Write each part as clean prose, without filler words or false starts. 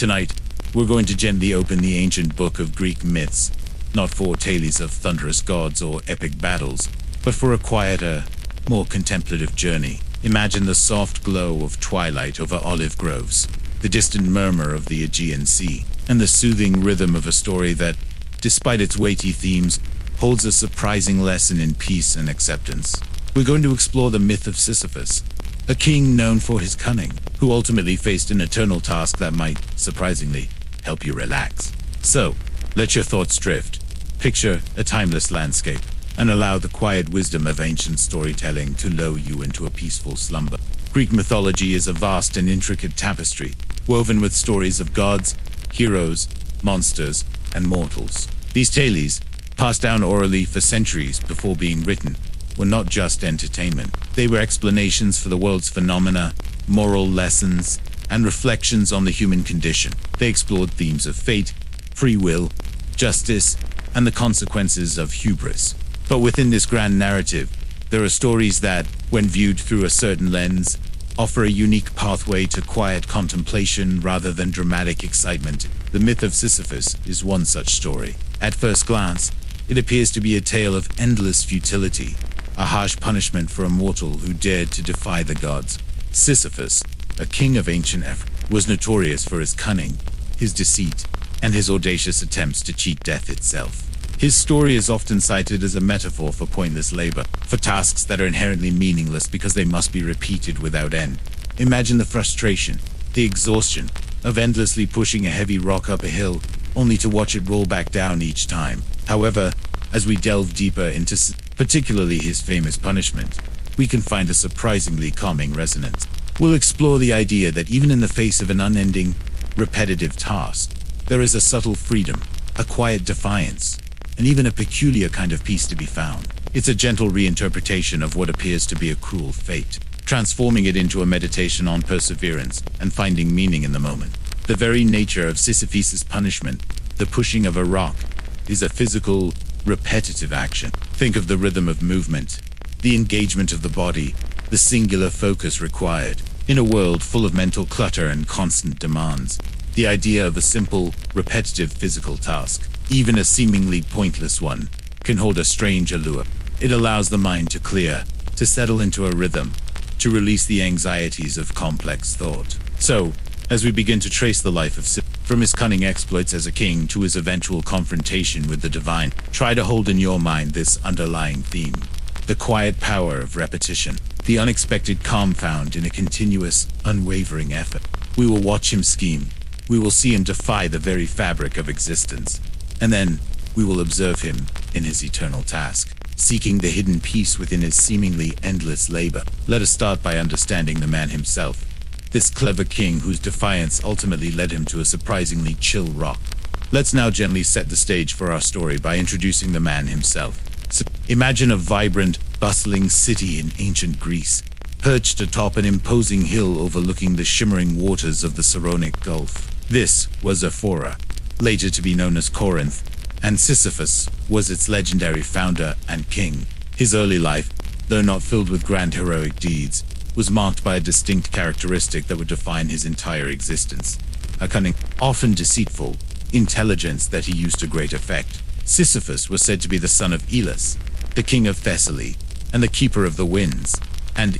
Tonight, we're going to gently open the ancient book of Greek myths, not for tales of thunderous gods or epic battles, but for a quieter, more contemplative journey. Imagine the soft glow of twilight over olive groves, the distant murmur of the Aegean Sea, and the soothing rhythm of a story that, despite its weighty themes, holds a surprising lesson in peace and acceptance. We're going to explore the myth of Sisyphus, a king known for his cunning, who ultimately faced an eternal task that might, surprisingly, help you relax. So, let your thoughts drift, picture a timeless landscape, and allow the quiet wisdom of ancient storytelling to lull you into a peaceful slumber. Greek mythology is a vast and intricate tapestry, woven with stories of gods, heroes, monsters, and mortals. These tales, passed down orally for centuries before being written, were not just entertainment. They were explanations for the world's phenomena, moral lessons, and reflections on the human condition. They explored themes of fate, free will, justice, and the consequences of hubris. But within this grand narrative, there are stories that, when viewed through a certain lens, offer a unique pathway to quiet contemplation rather than dramatic excitement. The myth of Sisyphus is one such story. At first glance, it appears to be a tale of endless futility, a harsh punishment for a mortal who dared to defy the gods. Sisyphus, a king of ancient Africa, was notorious for his cunning, his deceit, and his audacious attempts to cheat death itself. His story is often cited as a metaphor for pointless labor, for tasks that are inherently meaningless because they must be repeated without end. Imagine the frustration, the exhaustion, of endlessly pushing a heavy rock up a hill, only to watch it roll back down each time. However, as we delve deeper into particularly his famous punishment, we can find a surprisingly calming resonance. We'll explore the idea that even in the face of an unending, repetitive task, there is a subtle freedom, a quiet defiance, and even a peculiar kind of peace to be found. It's a gentle reinterpretation of what appears to be a cruel fate, transforming it into a meditation on perseverance and finding meaning in the moment. The very nature of Sisyphus' punishment, the pushing of a rock, is a physical, repetitive action. Think of the rhythm of movement, the engagement of the body, the singular focus required. In a world full of mental clutter and constant demands, the idea of a simple, repetitive physical task, even a seemingly pointless one, can hold a strange allure. It allows the mind to clear, to settle into a rhythm, to release the anxieties of complex thought. So, as we begin to trace the life of Sisyphus, from his cunning exploits as a king to his eventual confrontation with the divine, try to hold in your mind this underlying theme: the quiet power of repetition, the unexpected calm found in a continuous, unwavering effort. We will watch him scheme, we will see him defy the very fabric of existence, and then we will observe him in his eternal task, seeking the hidden peace within his seemingly endless labor. Let us start by understanding the man himself, this clever king whose defiance ultimately led him to a surprisingly chill rock. Let's now gently set the stage for our story by introducing the man himself. So, imagine a vibrant, bustling city in ancient Greece, perched atop an imposing hill overlooking the shimmering waters of the Saronic Gulf. This was Ephora, later to be known as Corinth, and Sisyphus was its legendary founder and king. His early life, though not filled with grand heroic deeds, was marked by a distinct characteristic that would define his entire existence: a cunning, often deceitful, intelligence that he used to great effect. Sisyphus was said to be the son of Aeolus, the king of Thessaly, and the keeper of the winds, and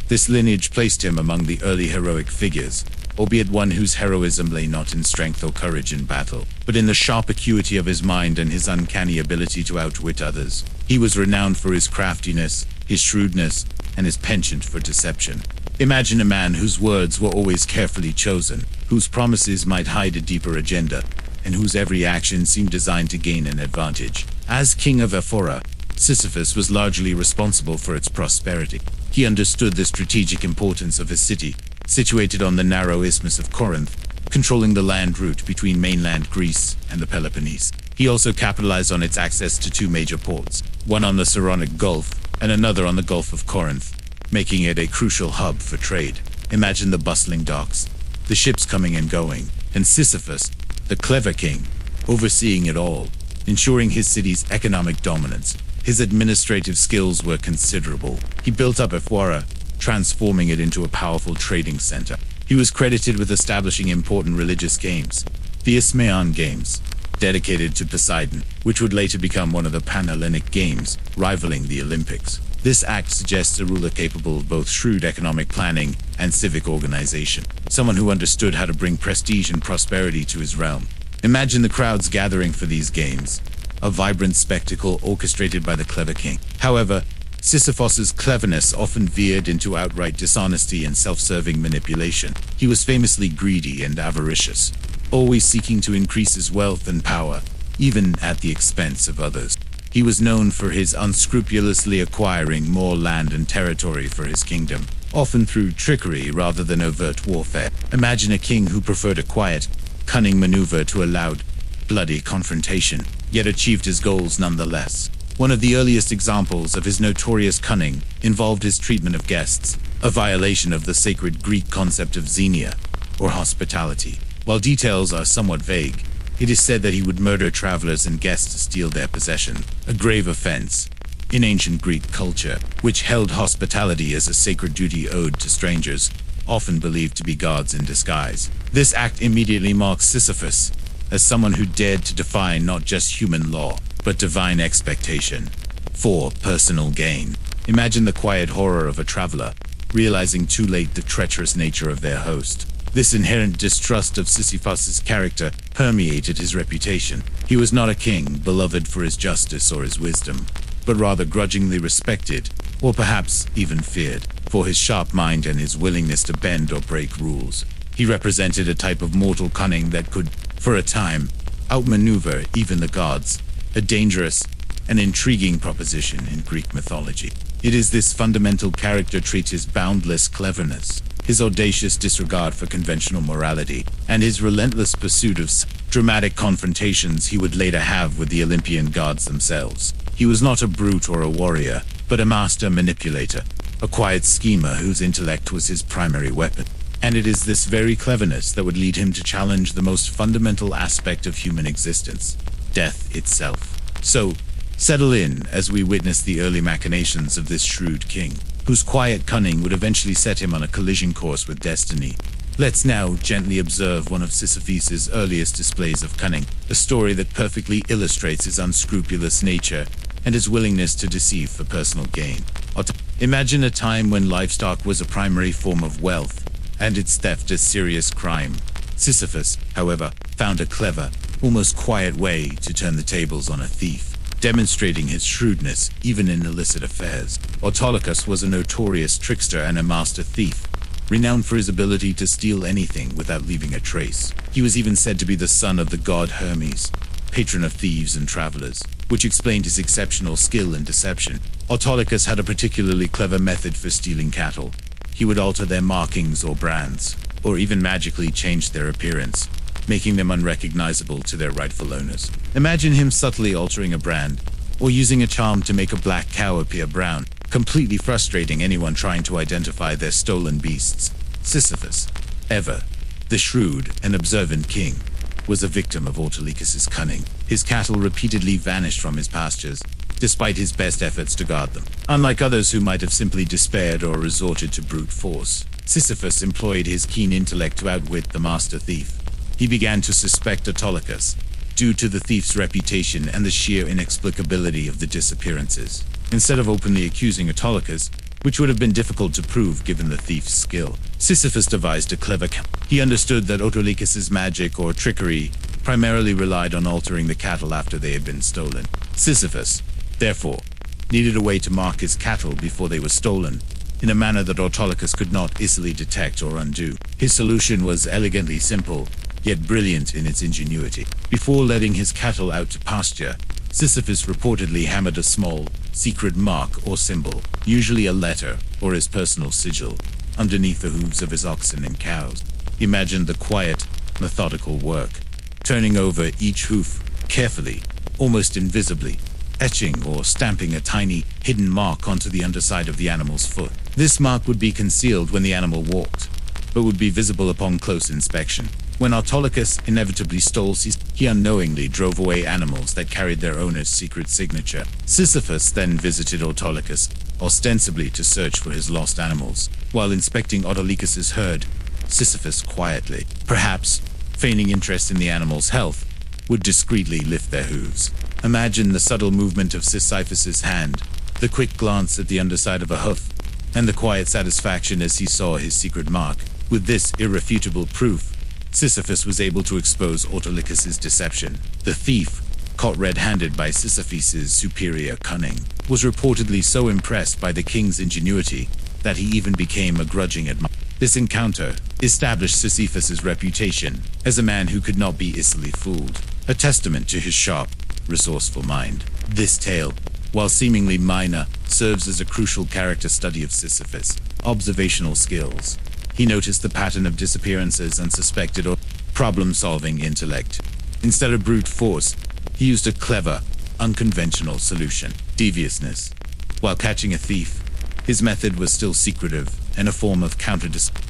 this lineage placed him among the early heroic figures, albeit one whose heroism lay not in strength or courage in battle, but in the sharp acuity of his mind and his uncanny ability to outwit others. He was renowned for his craftiness, his shrewdness, and his penchant for deception. Imagine a man whose words were always carefully chosen, whose promises might hide a deeper agenda, and whose every action seemed designed to gain an advantage. As king of Ephora, Sisyphus was largely responsible for its prosperity. He understood the strategic importance of his city, situated on the narrow isthmus of Corinth, controlling the land route between mainland Greece and the Peloponnese. He also capitalized on its access to two major ports, one on the Saronic Gulf and another on the Gulf of Corinth, making it a crucial hub for trade. Imagine the bustling docks, the ships coming and going, and Sisyphus, the clever king, overseeing it all, ensuring his city's economic dominance. His administrative skills were considerable. He built up Ephora, transforming it into a powerful trading center. He was credited with establishing important religious games, the Isthmian Games, dedicated to Poseidon, which would later become one of the Pan-Hellenic Games, rivaling the Olympics. This act suggests a ruler capable of both shrewd economic planning and civic organization, someone who understood how to bring prestige and prosperity to his realm. Imagine the crowds gathering for these games, a vibrant spectacle orchestrated by the clever king. However, Sisyphus's cleverness often veered into outright dishonesty and self-serving manipulation. He was famously greedy and avaricious, always seeking to increase his wealth and power, even at the expense of others. He was known for his unscrupulously acquiring more land and territory for his kingdom, often through trickery rather than overt warfare. Imagine a king who preferred a quiet, cunning maneuver to a loud, bloody confrontation, yet achieved his goals nonetheless. One of the earliest examples of his notorious cunning involved his treatment of guests, a violation of the sacred Greek concept of xenia, or hospitality. While details are somewhat vague, it is said that he would murder travelers and guests to steal their possession, a grave offense in ancient Greek culture, which held hospitality as a sacred duty owed to strangers, often believed to be gods in disguise. This act immediately marks Sisyphus as someone who dared to defy not just human law, but divine expectation for personal gain. Imagine the quiet horror of a traveler, realizing too late the treacherous nature of their host. This inherent distrust of Sisyphus's character permeated his reputation. He was not a king, beloved for his justice or his wisdom, but rather grudgingly respected, or perhaps even feared, for his sharp mind and his willingness to bend or break rules. He represented a type of mortal cunning that could, for a time, outmaneuver even the gods, a dangerous and intriguing proposition in Greek mythology. It is this fundamental character trait, his boundless cleverness, his audacious disregard for conventional morality, and his relentless pursuit of dramatic confrontations he would later have with the Olympian gods themselves. He was not a brute or a warrior, but a master manipulator, a quiet schemer whose intellect was his primary weapon. And it is this very cleverness that would lead him to challenge the most fundamental aspect of human existence, death itself. So, settle in as we witness the early machinations of this shrewd king, whose quiet cunning would eventually set him on a collision course with destiny. Let's now gently observe one of Sisyphus's earliest displays of cunning, a story that perfectly illustrates his unscrupulous nature and his willingness to deceive for personal gain. Imagine a time when livestock was a primary form of wealth, and its theft a serious crime. Sisyphus, however, found a clever, almost quiet way to turn the tables on a thief, demonstrating his shrewdness even in illicit affairs. Autolycus was a notorious trickster and a master thief, renowned for his ability to steal anything without leaving a trace. He was even said to be the son of the god Hermes, patron of thieves and travelers, which explained his exceptional skill in deception. Autolycus had a particularly clever method for stealing cattle. He would alter their markings or brands, or even magically change their appearance, making them unrecognizable to their rightful owners. Imagine him subtly altering a brand, or using a charm to make a black cow appear brown, completely frustrating anyone trying to identify their stolen beasts. Sisyphus, ever the shrewd and observant king, was a victim of Autolycus's cunning. His cattle repeatedly vanished from his pastures, despite his best efforts to guard them. Unlike others who might have simply despaired or resorted to brute force, Sisyphus employed his keen intellect to outwit the master thief. He began to suspect Autolycus, due to the thief's reputation and the sheer inexplicability of the disappearances. Instead of openly accusing Autolycus, which would have been difficult to prove given the thief's skill, Sisyphus devised a clever He understood that Autolycus's magic or trickery primarily relied on altering the cattle after they had been stolen. Sisyphus, therefore, needed a way to mark his cattle before they were stolen, in a manner that Autolycus could not easily detect or undo. His solution was elegantly simple, yet brilliant in its ingenuity. Before letting his cattle out to pasture, Sisyphus reportedly hammered a small, secret mark or symbol, usually a letter or his personal sigil, underneath the hooves of his oxen and cows. Imagine the quiet, methodical work, turning over each hoof carefully, almost invisibly, etching or stamping a tiny, hidden mark onto the underside of the animal's foot. This mark would be concealed when the animal walked, but would be visible upon close inspection. When Autolycus inevitably stole, he unknowingly drove away animals that carried their owner's secret signature. Sisyphus then visited Autolycus, ostensibly to search for his lost animals. While inspecting Autolycus's herd, Sisyphus quietly, perhaps feigning interest in the animal's health, would discreetly lift their hooves. Imagine the subtle movement of Sisyphus's hand, the quick glance at the underside of a hoof, and the quiet satisfaction as he saw his secret mark. With this irrefutable proof, Sisyphus was able to expose Autolycus's deception. The thief, caught red-handed by Sisyphus's superior cunning, was reportedly so impressed by the king's ingenuity that he even became a grudging admirer. This encounter established Sisyphus's reputation as a man who could not be easily fooled, a testament to his sharp, resourceful mind. This tale, while seemingly minor, serves as a crucial character study of Sisyphus' observational skills. He noticed the pattern of disappearances and suspected or problem-solving intellect. Instead of brute force, he used a clever, unconventional solution: deviousness. While catching a thief, his method was still secretive and a form of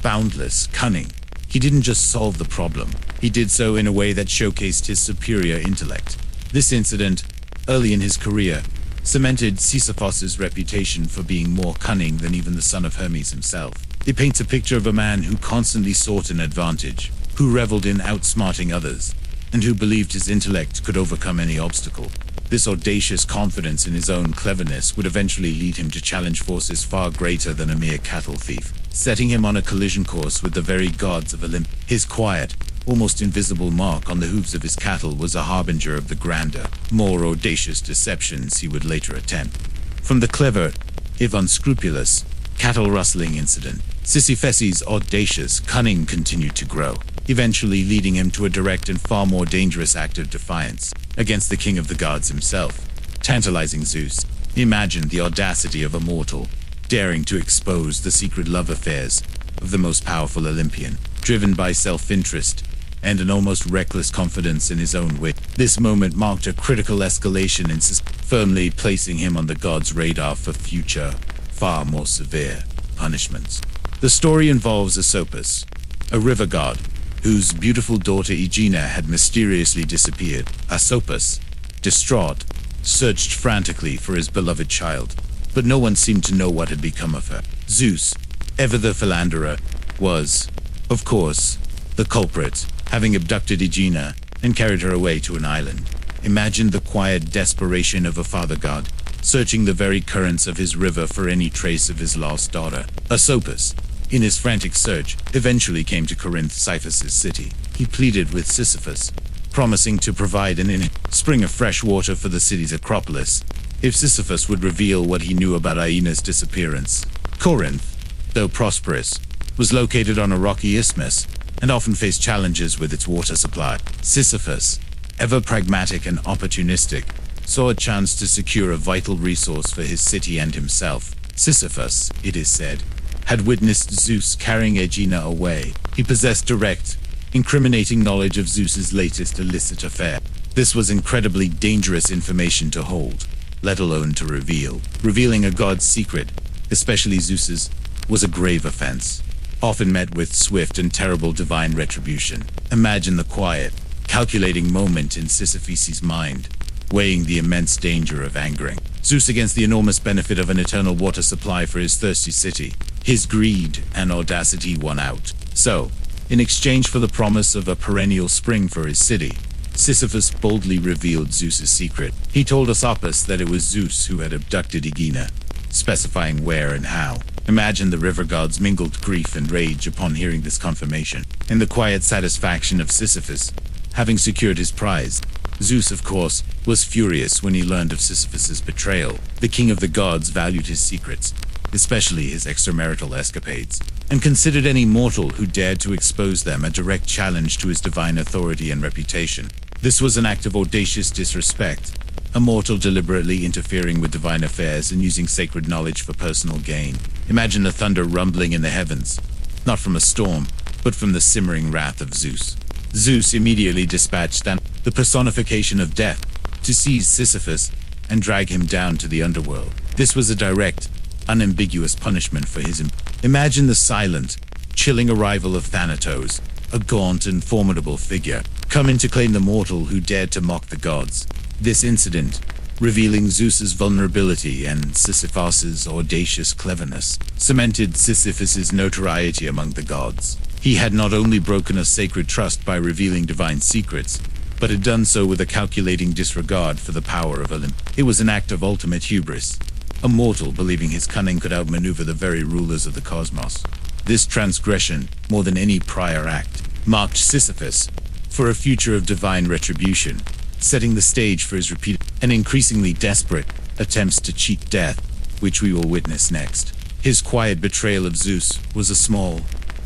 boundless cunning. He didn't just solve the problem, he did so in a way that showcased his superior intellect. This incident, early in his career, cemented Sisyphus's reputation for being more cunning than even the son of Hermes himself. It paints a picture of a man who constantly sought an advantage, who reveled in outsmarting others, and who believed his intellect could overcome any obstacle. This audacious confidence in his own cleverness would eventually lead him to challenge forces far greater than a mere cattle thief, setting him on a collision course with the very gods of Olympus. His quiet, almost invisible mark on the hooves of his cattle was a harbinger of the grander, more audacious deceptions he would later attempt. From the clever, if unscrupulous, cattle rustling incident, Sisyphus's audacious cunning continued to grow, eventually leading him to a direct and far more dangerous act of defiance against the king of the gods himself, tantalizing Zeus. Imagine the audacity of a mortal, daring to expose the secret love affairs of the most powerful Olympian, driven by self-interest and an almost reckless confidence in his own wit. This moment marked a critical escalation in firmly placing him on the gods' radar for future, far more severe punishments. The story involves Sisyphus, a river god, whose beautiful daughter Aegina had mysteriously disappeared. Sisyphus, distraught, searched frantically for his beloved child, but no one seemed to know what had become of her. Zeus, ever the philanderer, was, of course, the culprit, having abducted Aegina and carried her away to an island. Imagine the quiet desperation of a father god, searching the very currents of his river for any trace of his lost daughter. Sisyphus, in his frantic search, eventually came to Corinth, Sisyphus' city. He pleaded with Sisyphus, promising to provide an spring of fresh water for the city's Acropolis if Sisyphus would reveal what he knew about Aeneas' disappearance. Corinth, though prosperous, was located on a rocky isthmus and often faced challenges with its water supply. Sisyphus, ever pragmatic and opportunistic, saw a chance to secure a vital resource for his city and himself. Sisyphus, it is said, had witnessed Zeus carrying Aegina away. He possessed direct, incriminating knowledge of Zeus's latest illicit affair. This was incredibly dangerous information to hold, let alone to reveal. Revealing a god's secret, especially Zeus's, was a grave offense, often met with swift and terrible divine retribution. Imagine the quiet, calculating moment in Sisyphus' mind, weighing the immense danger of angering Zeus against the enormous benefit of an eternal water supply for his thirsty city. His greed and audacity won out. So, in exchange for the promise of a perennial spring for his city, Sisyphus boldly revealed Zeus's secret. He told Sisyphus that it was Zeus who had abducted Aegina, specifying where and how. Imagine the river god's mingled grief and rage upon hearing this confirmation, and the quiet satisfaction of Sisyphus, having secured his prize. Zeus, of course, was furious when he learned of Sisyphus's betrayal. The king of the gods valued his secrets, especially his extramarital escapades, and considered any mortal who dared to expose them a direct challenge to his divine authority and reputation. This was an act of audacious disrespect, a mortal deliberately interfering with divine affairs and using sacred knowledge for personal gain. Imagine the thunder rumbling in the heavens, not from a storm, but from the simmering wrath of Zeus. Zeus immediately dispatched the personification of death, to seize Sisyphus and drag him down to the underworld. This was a direct, unambiguous punishment for his Imagine the silent, chilling arrival of Thanatos, a gaunt and formidable figure, coming to claim the mortal who dared to mock the gods. This incident, revealing Zeus's vulnerability and Sisyphus's audacious cleverness, cemented Sisyphus's notoriety among the gods. He had not only broken a sacred trust by revealing divine secrets, but had done so with a calculating disregard for the power of Olympus. It was an act of ultimate hubris, a mortal believing his cunning could outmaneuver the very rulers of the cosmos. This transgression, more than any prior act, marked Sisyphus for a future of divine retribution, setting the stage for his repeated and increasingly desperate attempts to cheat death, which we will witness next. His quiet betrayal of Zeus was a small,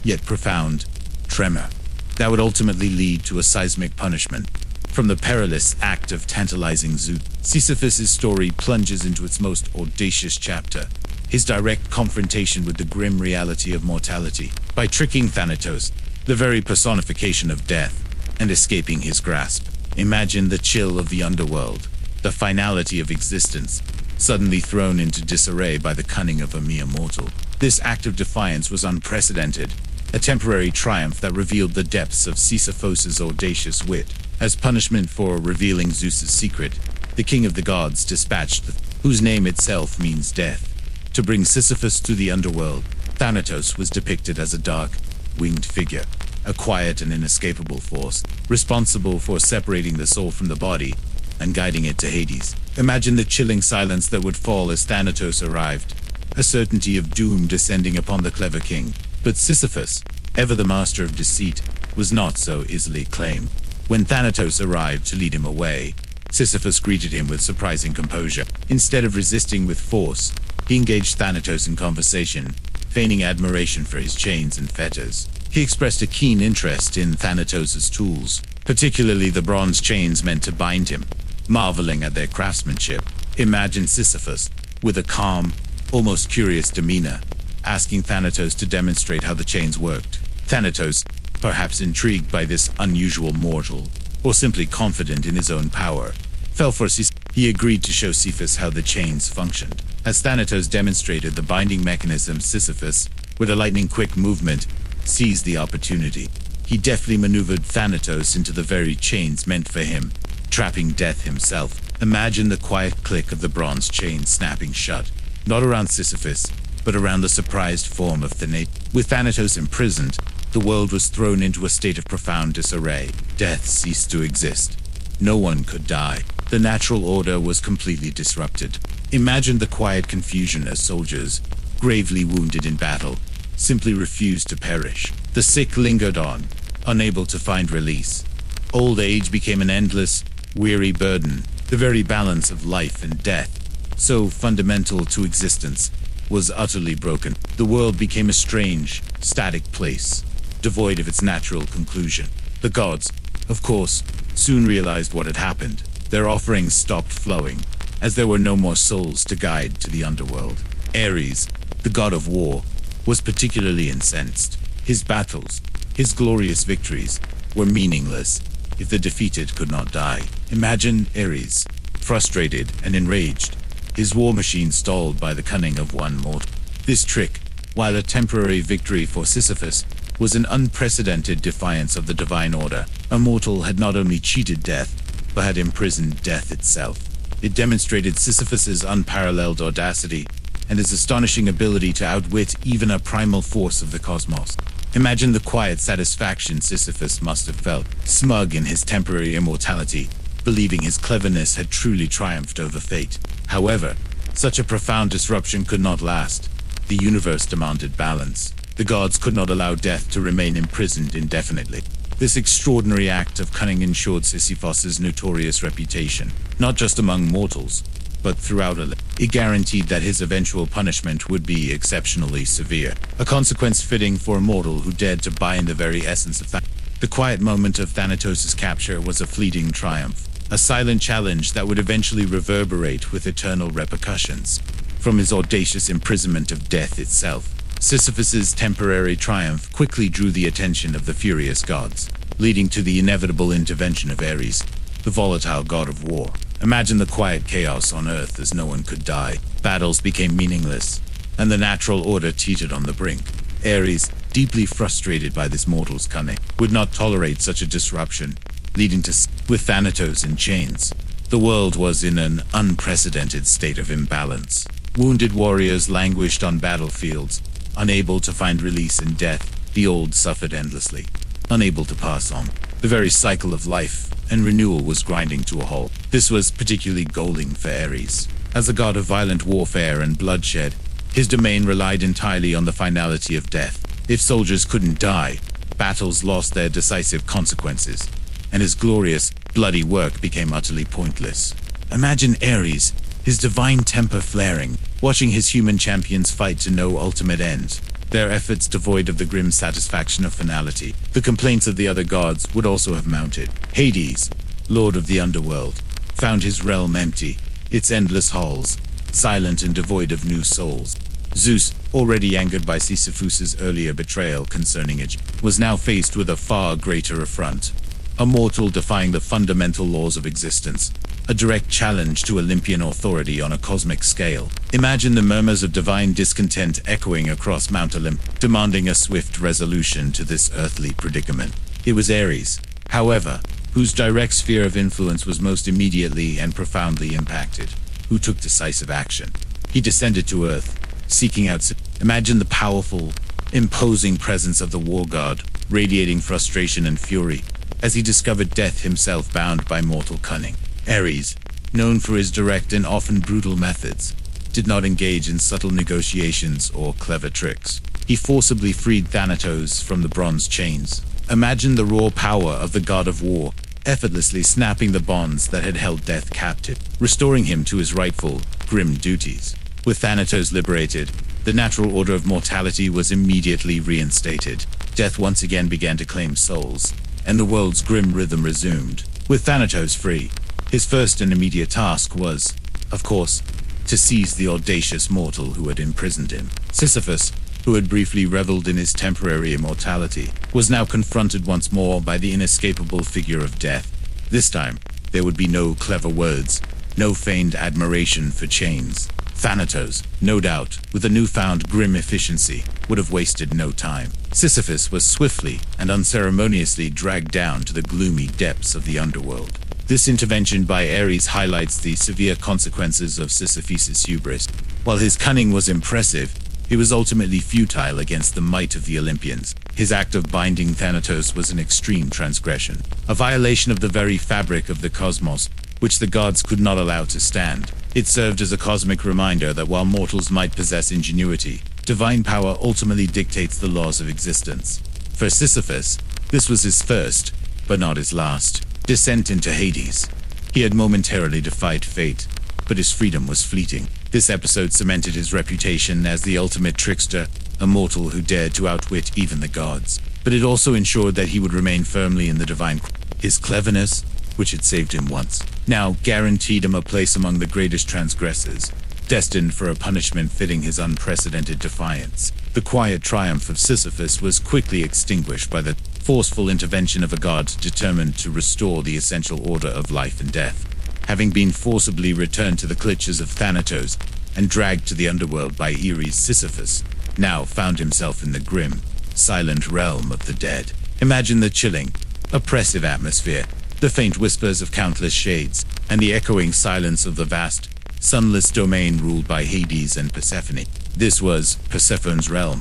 yet profound, tremor that would ultimately lead to a seismic punishment. From the perilous act of tantalizing Zeus, Sisyphus' story plunges into its most audacious chapter, his direct confrontation with the grim reality of mortality, by tricking Thanatos, the very personification of death, and escaping his grasp. Imagine the chill of the underworld, the finality of existence, suddenly thrown into disarray by the cunning of a mere mortal. This act of defiance was unprecedented, a temporary triumph that revealed the depths of Sisyphus' audacious wit. As punishment for revealing Zeus's secret, the king of the gods dispatched whose name itself means death. To bring Sisyphus to the underworld, Thanatos was depicted as a dark, winged figure, a quiet and inescapable force, responsible for separating the soul from the body and guiding it to Hades. Imagine the chilling silence that would fall as Thanatos arrived, a certainty of doom descending upon the clever king. But Sisyphus, ever the master of deceit, was not so easily claimed. When Thanatos arrived to lead him away, Sisyphus greeted him with surprising composure. Instead of resisting with force, he engaged Thanatos in conversation, feigning admiration for his chains and fetters. He expressed a keen interest in Thanatos' tools, particularly the bronze chains meant to bind him, marveling at their craftsmanship. Imagine Sisyphus, with a calm, almost curious demeanor, asking Thanatos to demonstrate how the chains worked. Thanatos, perhaps intrigued by this unusual mortal, or simply confident in his own power, fell for Sisyphus. He agreed to show Sisyphus how the chains functioned. As Thanatos demonstrated the binding mechanism, Sisyphus, with a lightning-quick movement, seized the opportunity. He deftly maneuvered Thanatos into the very chains meant for him, trapping death himself. Imagine the quiet click of the bronze chain snapping shut, not around Sisyphus, but around the surprised form of Thanatos. With Thanatos imprisoned, the world was thrown into a state of profound disarray. Death ceased to exist. No one could die. The natural order was completely disrupted. Imagine the quiet confusion as soldiers, gravely wounded in battle, simply refused to perish. The sick lingered on, unable to find release. Old age became an endless, weary burden. The very balance of life and death, so fundamental to existence, was utterly broken. The world became a strange, static place, devoid of its natural conclusion. The gods, of course, soon realized what had happened. Their offerings stopped flowing, as there were no more souls to guide to the underworld. Ares, the god of war, was particularly incensed. His battles, his glorious victories, were meaningless if the defeated could not die. Imagine Ares, frustrated and enraged, his war machine stalled by the cunning of one mortal. This trick, while a temporary victory for Sisyphus, was an unprecedented defiance of the divine order. A mortal had not only cheated death, but had imprisoned death itself. It demonstrated Sisyphus's unparalleled audacity and his astonishing ability to outwit even a primal force of the cosmos. Imagine the quiet satisfaction Sisyphus must have felt, smug in his temporary immortality, believing his cleverness had truly triumphed over fate. However, such a profound disruption could not last. The universe demanded balance. The gods could not allow death to remain imprisoned indefinitely. This extraordinary act of cunning ensured Sisyphus's notorious reputation, not just among mortals, but throughout Olympus. It guaranteed that his eventual punishment would be exceptionally severe, a consequence fitting for a mortal who dared to bind the very essence of Thanatos. The quiet moment of Thanatos' capture was a fleeting triumph, a silent challenge that would eventually reverberate with eternal repercussions. From his audacious imprisonment of death itself, Sisyphus's temporary triumph quickly drew the attention of the furious gods, leading to the inevitable intervention of Ares, the volatile god of war. Imagine the quiet chaos on Earth as no one could die. Battles became meaningless, and the natural order teetered on the brink. Ares, deeply frustrated by this mortal's cunning, would not tolerate such a disruption, leading to with Thanatos in chains. The world was in an unprecedented state of imbalance. Wounded warriors languished on battlefields, unable to find release in death, The old suffered endlessly, unable to pass on. The very cycle of life and renewal was grinding to a halt. This was particularly galling for Ares. As the god of violent warfare and bloodshed, his domain relied entirely on the finality of death. If soldiers couldn't die, battles lost their decisive consequences, and his glorious, bloody work became utterly pointless. Imagine Ares, his divine temper flaring, watching his human champions fight to no ultimate end, their efforts devoid of the grim satisfaction of finality. The complaints of the other gods would also have mounted. Hades, lord of the underworld, found his realm empty, its endless halls, silent and devoid of new souls. Zeus, already angered by Sisyphus's earlier betrayal concerning it, was now faced with a far greater affront. A mortal defying the fundamental laws of existence, a direct challenge to Olympian authority on a cosmic scale. Imagine the murmurs of divine discontent echoing across Mount Olymp, demanding a swift resolution to this earthly predicament. It was Ares, however, whose direct sphere of influence was most immediately and profoundly impacted, who took decisive action. He descended to earth, seeking out. Imagine the powerful, imposing presence of the war god, radiating frustration and fury, as he discovered death himself bound by mortal cunning. Ares, known for his direct and often brutal methods, did not engage in subtle negotiations or clever tricks. He forcibly freed Thanatos from the bronze chains. Imagine the raw power of the god of war, effortlessly snapping the bonds that had held death captive, restoring him to his rightful, grim duties. With Thanatos liberated, the natural order of mortality was immediately reinstated. Death once again began to claim souls, and the world's grim rhythm resumed. With Thanatos free, his first and immediate task was, of course, to seize the audacious mortal who had imprisoned him. Sisyphus, who had briefly reveled in his temporary immortality, was now confronted once more by the inescapable figure of death. This time, there would be no clever words, no feigned admiration for chains. Thanatos, no doubt, with a newfound grim efficiency, would have wasted no time. Sisyphus was swiftly and unceremoniously dragged down to the gloomy depths of the underworld. This intervention by Ares highlights the severe consequences of Sisyphus' hubris. While his cunning was impressive, he was ultimately futile against the might of the Olympians. His act of binding Thanatos was an extreme transgression, a violation of the very fabric of the cosmos, which the gods could not allow to stand. It served as a cosmic reminder that while mortals might possess ingenuity, divine power ultimately dictates the laws of existence. For Sisyphus, this was his first, but not his last, descent into Hades. He had momentarily defied fate, but his freedom was fleeting. This episode cemented his reputation as the ultimate trickster, a mortal who dared to outwit even the gods. But it also ensured that he would remain firmly in the divine. His cleverness, which had saved him once, now guaranteed him a place among the greatest transgressors, destined for a punishment fitting his unprecedented defiance. The quiet triumph of Sisyphus was quickly extinguished by the forceful intervention of a god determined to restore the essential order of life and death. Having been forcibly returned to the clutches of Thanatos and dragged to the underworld by Ares, Sisyphus now found himself in the grim, silent realm of the dead. Imagine the chilling, oppressive atmosphere, the faint whispers of countless shades, and the echoing silence of the vast, sunless domain ruled by Hades and Persephone. This was Persephone's realm,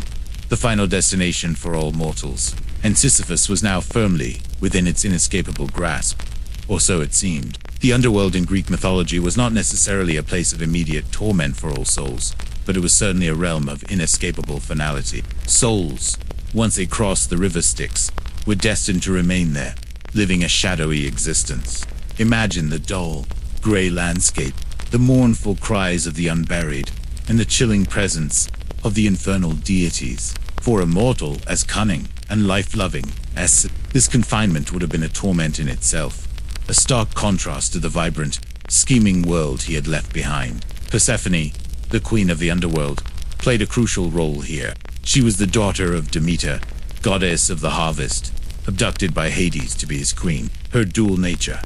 the final destination for all mortals, and Sisyphus was now firmly within its inescapable grasp, or so it seemed. The underworld in Greek mythology was not necessarily a place of immediate torment for all souls, but it was certainly a realm of inescapable finality. Souls, once they crossed the river Styx, were destined to remain there, living a shadowy existence. Imagine the dull, gray landscape, the mournful cries of the unburied, and the chilling presence of the infernal deities. For a mortal as cunning and life-loving as this confinement would have been a torment in itself, a stark contrast to the vibrant, scheming world he had left behind. Persephone, the queen of the underworld, played a crucial role here. She was the daughter of Demeter, goddess of the harvest, abducted by Hades to be his queen. Her dual nature,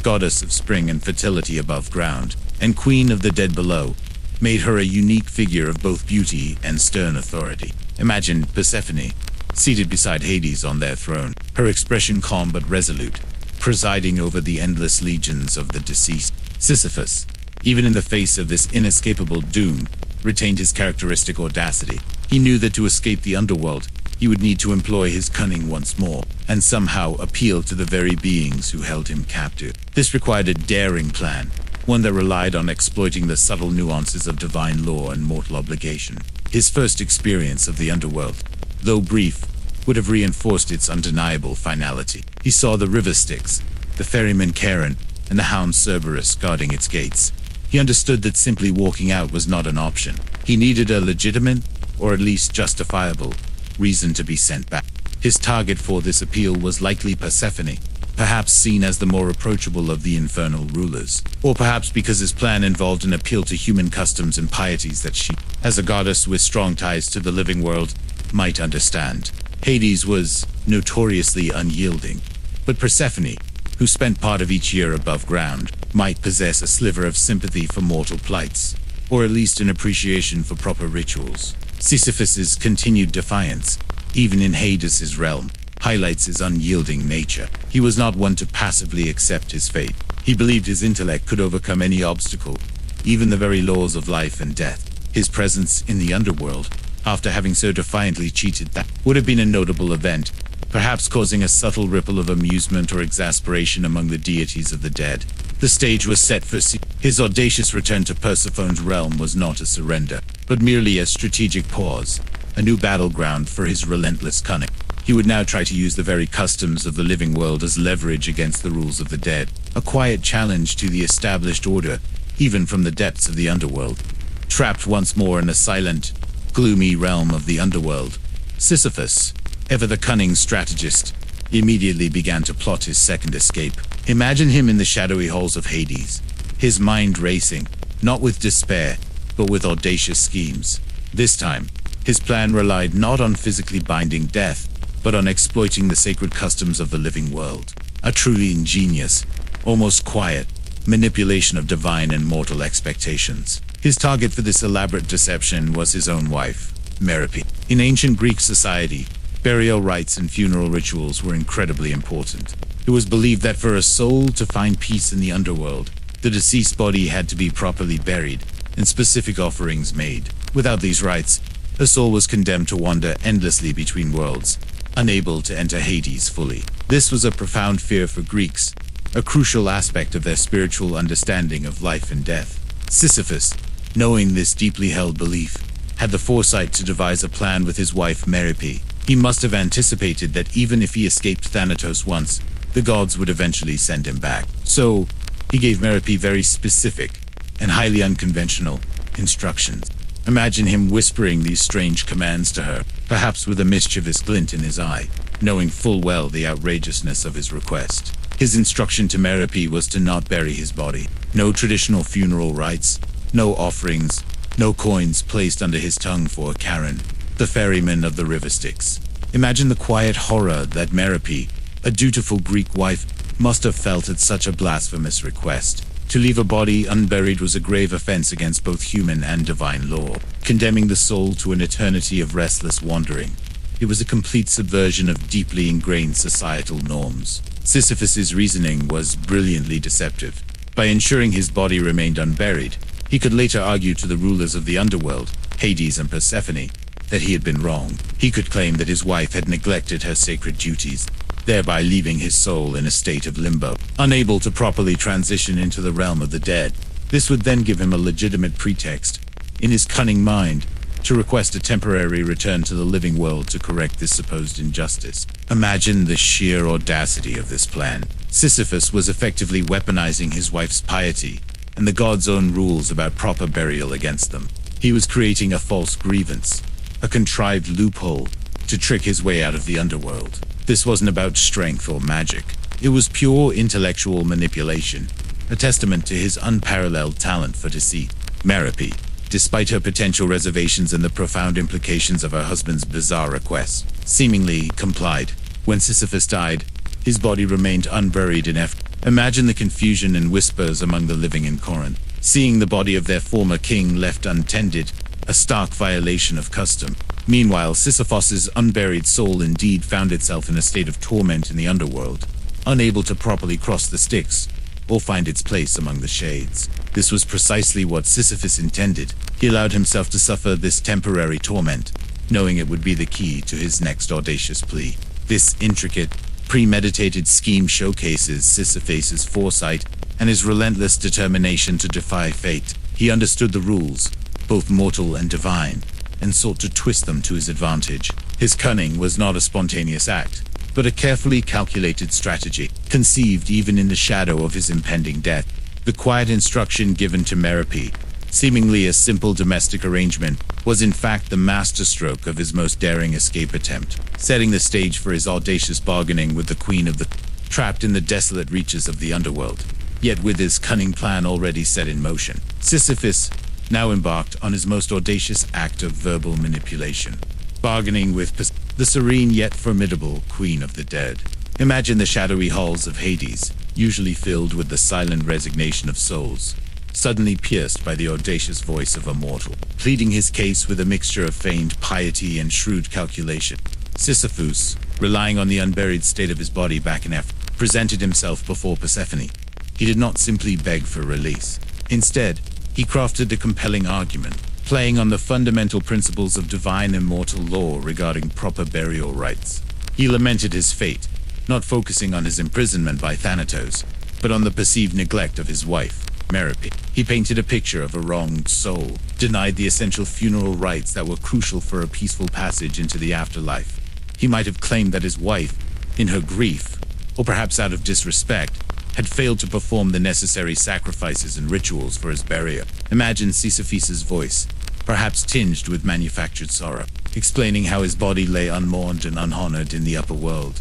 goddess of spring and fertility above ground, and queen of the dead below, made her a unique figure of both beauty and stern authority. Imagine Persephone, seated beside Hades on their throne, her expression calm but resolute, presiding over the endless legions of the deceased. Sisyphus, even in the face of this inescapable doom, retained his characteristic audacity. He knew that to escape the underworld, he would need to employ his cunning once more, and somehow appeal to the very beings who held him captive. This required a daring plan, one that relied on exploiting the subtle nuances of divine law and mortal obligation. His first experience of the underworld, though brief, would have reinforced its undeniable finality. He saw the river Styx, the ferryman Charon, and the hound Cerberus guarding its gates. He understood that simply walking out was not an option. He needed a legitimate, or at least justifiable, reason to be sent back. His target for this appeal was likely Persephone, perhaps seen as the more approachable of the infernal rulers, or perhaps because his plan involved an appeal to human customs and pieties that she, as a goddess with strong ties to the living world, might understand. Hades was notoriously unyielding, but Persephone, who spent part of each year above ground, might possess a sliver of sympathy for mortal plights, or at least an appreciation for proper rituals. Sisyphus's continued defiance, even in Hades's realm, highlights his unyielding nature. He was not one to passively accept his fate. He believed his intellect could overcome any obstacle, even the very laws of life and death. His presence in the underworld, after having so defiantly cheated that, would have been a notable event, perhaps causing a subtle ripple of amusement or exasperation among the deities of the dead. The stage was set for his audacious return to Persephone's realm was not a surrender, but merely a strategic pause, a new battleground for his relentless cunning. He would now try to use the very customs of the living world as leverage against the rules of the dead, a quiet challenge to the established order, even from the depths of the underworld. Trapped once more in a silent, gloomy realm of the underworld, Sisyphus, ever the cunning strategist, immediately began to plot his second escape. Imagine him in the shadowy halls of Hades, his mind racing, not with despair, but with audacious schemes. This time, his plan relied not on physically binding death, but on exploiting the sacred customs of the living world. A truly ingenious, almost quiet, manipulation of divine and mortal expectations. His target for this elaborate deception was his own wife, Merope. In ancient Greek society, burial rites and funeral rituals were incredibly important. It was believed that for a soul to find peace in the underworld, the deceased body had to be properly buried, and specific offerings made. Without these rites, a soul was condemned to wander endlessly between worlds, unable to enter Hades fully. This was a profound fear for Greeks, a crucial aspect of their spiritual understanding of life and death. Sisyphus, knowing this deeply held belief, had the foresight to devise a plan with his wife Merope. He must have anticipated that even if he escaped Thanatos once, the gods would eventually send him back. So, he gave Merope very specific and highly unconventional instructions. Imagine him whispering these strange commands to her, perhaps with a mischievous glint in his eye, knowing full well the outrageousness of his request. His instruction to Merope was to not bury his body. No traditional funeral rites, no offerings, no coins placed under his tongue for Charon, the ferryman of the river Styx. Imagine the quiet horror that Merope, a dutiful Greek wife, must have felt at such a blasphemous request. To leave a body unburied was a grave offense against both human and divine law, condemning the soul to an eternity of restless wandering. It was a complete subversion of deeply ingrained societal norms. Sisyphus's reasoning was brilliantly deceptive. By ensuring his body remained unburied, he could later argue to the rulers of the underworld, Hades and Persephone, that he had been wrong. He could claim that his wife had neglected her sacred duties, thereby leaving his soul in a state of limbo, unable to properly transition into the realm of the dead. This would then give him a legitimate pretext, in his cunning mind, to request a temporary return to the living world to correct this supposed injustice. Imagine the sheer audacity of this plan. Sisyphus was effectively weaponizing his wife's piety and the gods' own rules about proper burial against them. He was creating a false grievance, a contrived loophole, to trick his way out of the underworld. This wasn't about strength or magic. It was pure intellectual manipulation, a testament to his unparalleled talent for deceit. Merope, despite her potential reservations and the profound implications of her husband's bizarre request, seemingly complied. When Sisyphus died, his body remained unburied in Imagine the confusion and whispers among the living in Corinth, seeing the body of their former king left untended, a stark violation of custom. Meanwhile, Sisyphus's unburied soul indeed found itself in a state of torment in the underworld, unable to properly cross the Styx or find its place among the shades. This was precisely what Sisyphus intended. He allowed himself to suffer this temporary torment, knowing it would be the key to his next audacious plea. This intricate, premeditated scheme showcases Sisyphus's foresight and his relentless determination to defy fate. He understood the rules, both mortal and divine, and sought to twist them to his advantage. His cunning was not a spontaneous act, but a carefully calculated strategy, conceived even in the shadow of his impending death. The quiet instruction given to Merope, seemingly a simple domestic arrangement, was in fact the masterstroke of his most daring escape attempt, setting the stage for his audacious bargaining with the queen of the trapped in the desolate reaches of the underworld. Yet with his cunning plan already set in motion, Sisyphus now embarked on his most audacious act of verbal manipulation, bargaining with the serene yet formidable queen of the dead. Imagine the shadowy halls of Hades, usually filled with the silent resignation of souls, suddenly pierced by the audacious voice of a mortal, pleading his case with a mixture of feigned piety and shrewd calculation. Sisyphus, relying on the unburied state of his body back in Africa, presented himself before Persephone. He did not simply beg for release. Instead, he crafted a compelling argument, playing on the fundamental principles of divine and mortal law regarding proper burial rites. He lamented his fate, not focusing on his imprisonment by Thanatos, but on the perceived neglect of his wife, Merope. He painted a picture of a wronged soul, denied the essential funeral rites that were crucial for a peaceful passage into the afterlife. He might have claimed that his wife, in her grief, or perhaps out of disrespect, had failed to perform the necessary sacrifices and rituals for his burial. Imagine Sisyphus's voice, perhaps tinged with manufactured sorrow, explaining how his body lay unmourned and unhonored in the upper world,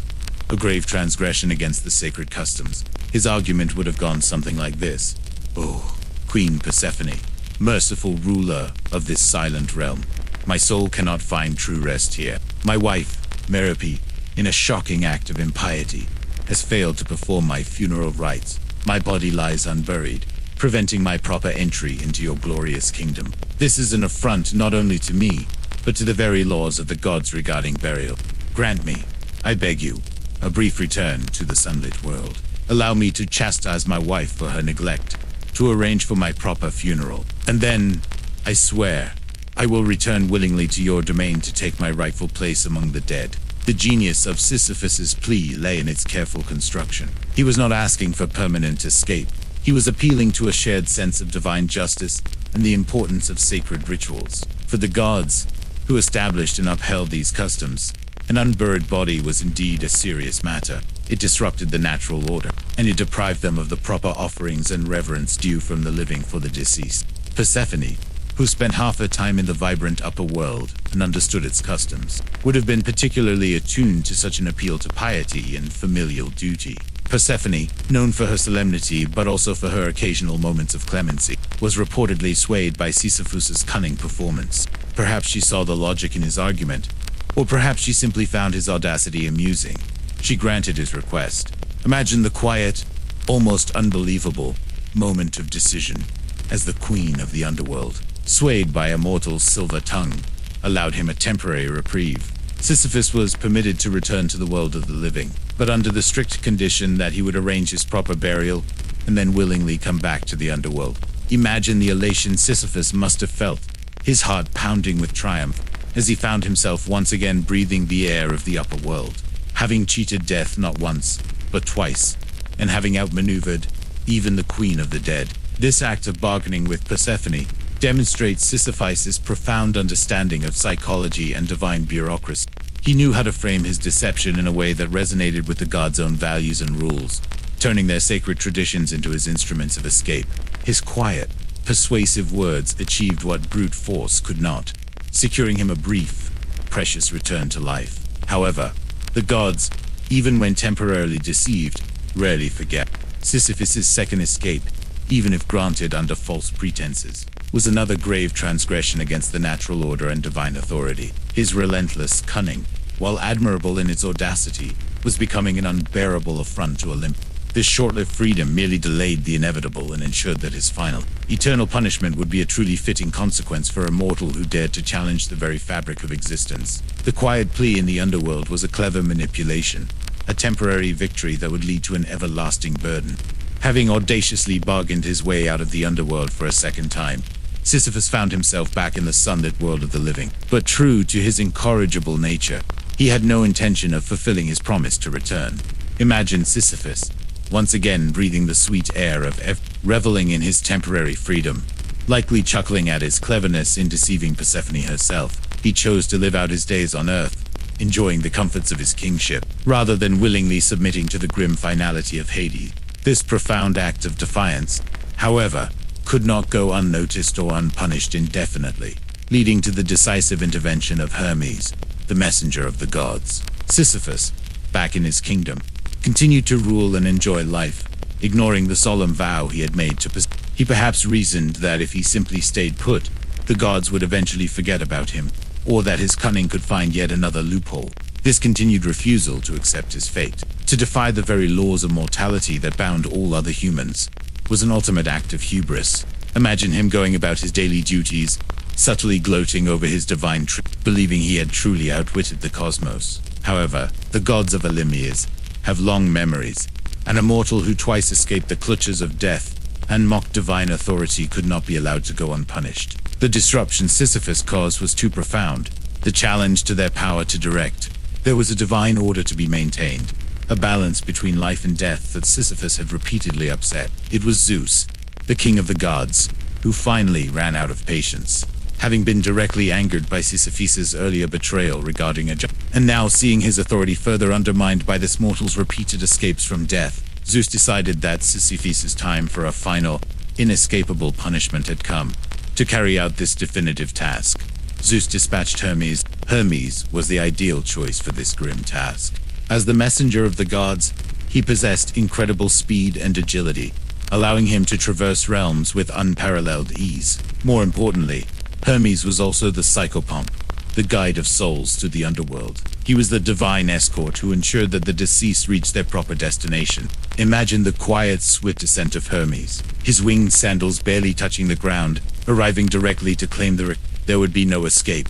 a grave transgression against the sacred customs. His argument would have gone something like this. "Oh, Queen Persephone, merciful ruler of this silent realm, my soul cannot find true rest here. My wife, Merope, in a shocking act of impiety, has failed to perform my funeral rites. My body lies unburied, preventing my proper entry into your glorious kingdom. This is an affront not only to me, but to the very laws of the gods regarding burial. Grant me, I beg you, a brief return to the sunlit world. Allow me to chastise my wife for her neglect, to arrange for my proper funeral, and then, I swear, I will return willingly to your domain to take my rightful place among the dead." The genius of Sisyphus's plea lay in its careful construction. He was not asking for permanent escape. He was appealing to a shared sense of divine justice and the importance of sacred rituals. For the gods, who established and upheld these customs, an unburied body was indeed a serious matter. It disrupted the natural order, and it deprived them of the proper offerings and reverence due from the living for the deceased. Persephone, who spent half her time in the vibrant upper world and understood its customs, would have been particularly attuned to such an appeal to piety and familial duty. Persephone, known for her solemnity but also for her occasional moments of clemency, was reportedly swayed by Sisyphus's cunning performance. Perhaps she saw the logic in his argument, or perhaps she simply found his audacity amusing. She granted his request. Imagine the quiet, almost unbelievable moment of decision as the queen of the underworld, swayed by a mortal's silver tongue, allowed him a temporary reprieve. Sisyphus was permitted to return to the world of the living, but under the strict condition that he would arrange his proper burial and then willingly come back to the underworld. Imagine the elation Sisyphus must have felt, his heart pounding with triumph as he found himself once again breathing the air of the upper world, having cheated death not once, but twice, and having outmaneuvered even the queen of the dead. This act of bargaining with Persephone demonstrates Sisyphus's profound understanding of psychology and divine bureaucracy. He knew how to frame his deception in a way that resonated with the gods' own values and rules, turning their sacred traditions into his instruments of escape. His quiet, persuasive words achieved what brute force could not, securing him a brief, precious return to life. However, the gods, even when temporarily deceived, rarely forget. Sisyphus's second escape, even if granted under false pretenses, was another grave transgression against the natural order and divine authority. His relentless cunning, while admirable in its audacity, was becoming an unbearable affront to Olympus. This short-lived freedom merely delayed the inevitable and ensured that his final, eternal punishment would be a truly fitting consequence for a mortal who dared to challenge the very fabric of existence. The quiet plea in the underworld was a clever manipulation, a temporary victory that would lead to an everlasting burden. Having audaciously bargained his way out of the underworld for a second time, Sisyphus found himself back in the sunlit world of the living. But true to his incorrigible nature, he had no intention of fulfilling his promise to return. Imagine Sisyphus, once again breathing the sweet air of reveling in his temporary freedom, likely chuckling at his cleverness in deceiving Persephone herself. He chose to live out his days on Earth, enjoying the comforts of his kingship, rather than willingly submitting to the grim finality of Hades. This profound act of defiance, however, could not go unnoticed or unpunished indefinitely, leading to the decisive intervention of Hermes, the messenger of the gods. Sisyphus, back in his kingdom, continued to rule and enjoy life, ignoring the solemn vow he had made to He perhaps reasoned that if he simply stayed put, the gods would eventually forget about him, or that his cunning could find yet another loophole. This continued refusal to accept his fate, to defy the very laws of mortality that bound all other humans, was an ultimate act of hubris. Imagine him going about his daily duties, subtly gloating over his divine believing he had truly outwitted the cosmos. However, the gods of Olympus have long memories. An immortal who twice escaped the clutches of death and mocked divine authority could not be allowed to go unpunished. The disruption Sisyphus caused was too profound, the challenge to their power to direct. There was a divine order to be maintained, a balance between life and death that Sisyphus had repeatedly upset. It was Zeus, the king of the gods, who finally ran out of patience. Having been directly angered by Sisyphus' earlier betrayal regarding and now seeing his authority further undermined by this mortal's repeated escapes from death, Zeus decided that Sisyphus' time for a final, inescapable punishment had come. To carry out this definitive task, Zeus dispatched Hermes. Hermes was the ideal choice for this grim task. As the messenger of the gods, he possessed incredible speed and agility, allowing him to traverse realms with unparalleled ease. More importantly, Hermes was also the psychopomp, the guide of souls to the underworld. He was the divine escort who ensured that the deceased reached their proper destination. Imagine the quiet, swift descent of Hermes, his winged sandals barely touching the ground, arriving directly to claim there would be no escape,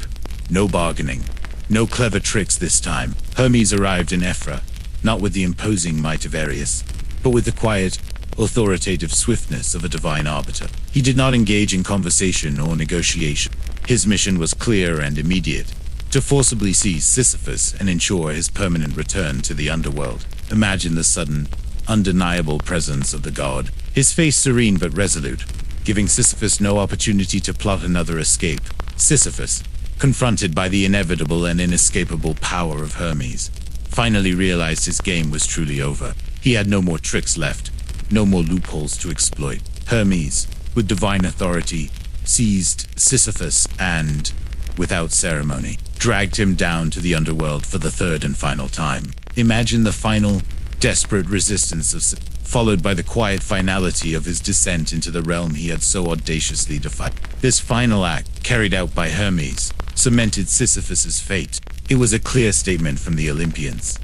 no bargaining, no clever tricks this time. Hermes arrived in Ephra, not with the imposing might of Ares, but with the quiet, authoritative swiftness of a divine arbiter. He did not engage in conversation or negotiation. His mission was clear and immediate: to forcibly seize Sisyphus and ensure his permanent return to the underworld. Imagine the sudden, undeniable presence of the god, his face serene but resolute, giving Sisyphus no opportunity to plot another escape. Sisyphus, confronted by the inevitable and inescapable power of Hermes, finally realized his game was truly over. He had no more tricks left, no more loopholes to exploit. Hermes, with divine authority, seized Sisyphus and, without ceremony, dragged him down to the underworld for the third and final time. Imagine the final, desperate resistance of Sisyphus, followed by the quiet finality of his descent into the realm he had so audaciously defied. This final act, carried out by Hermes, cemented Sisyphus's fate. It was a clear statement from the Olympians.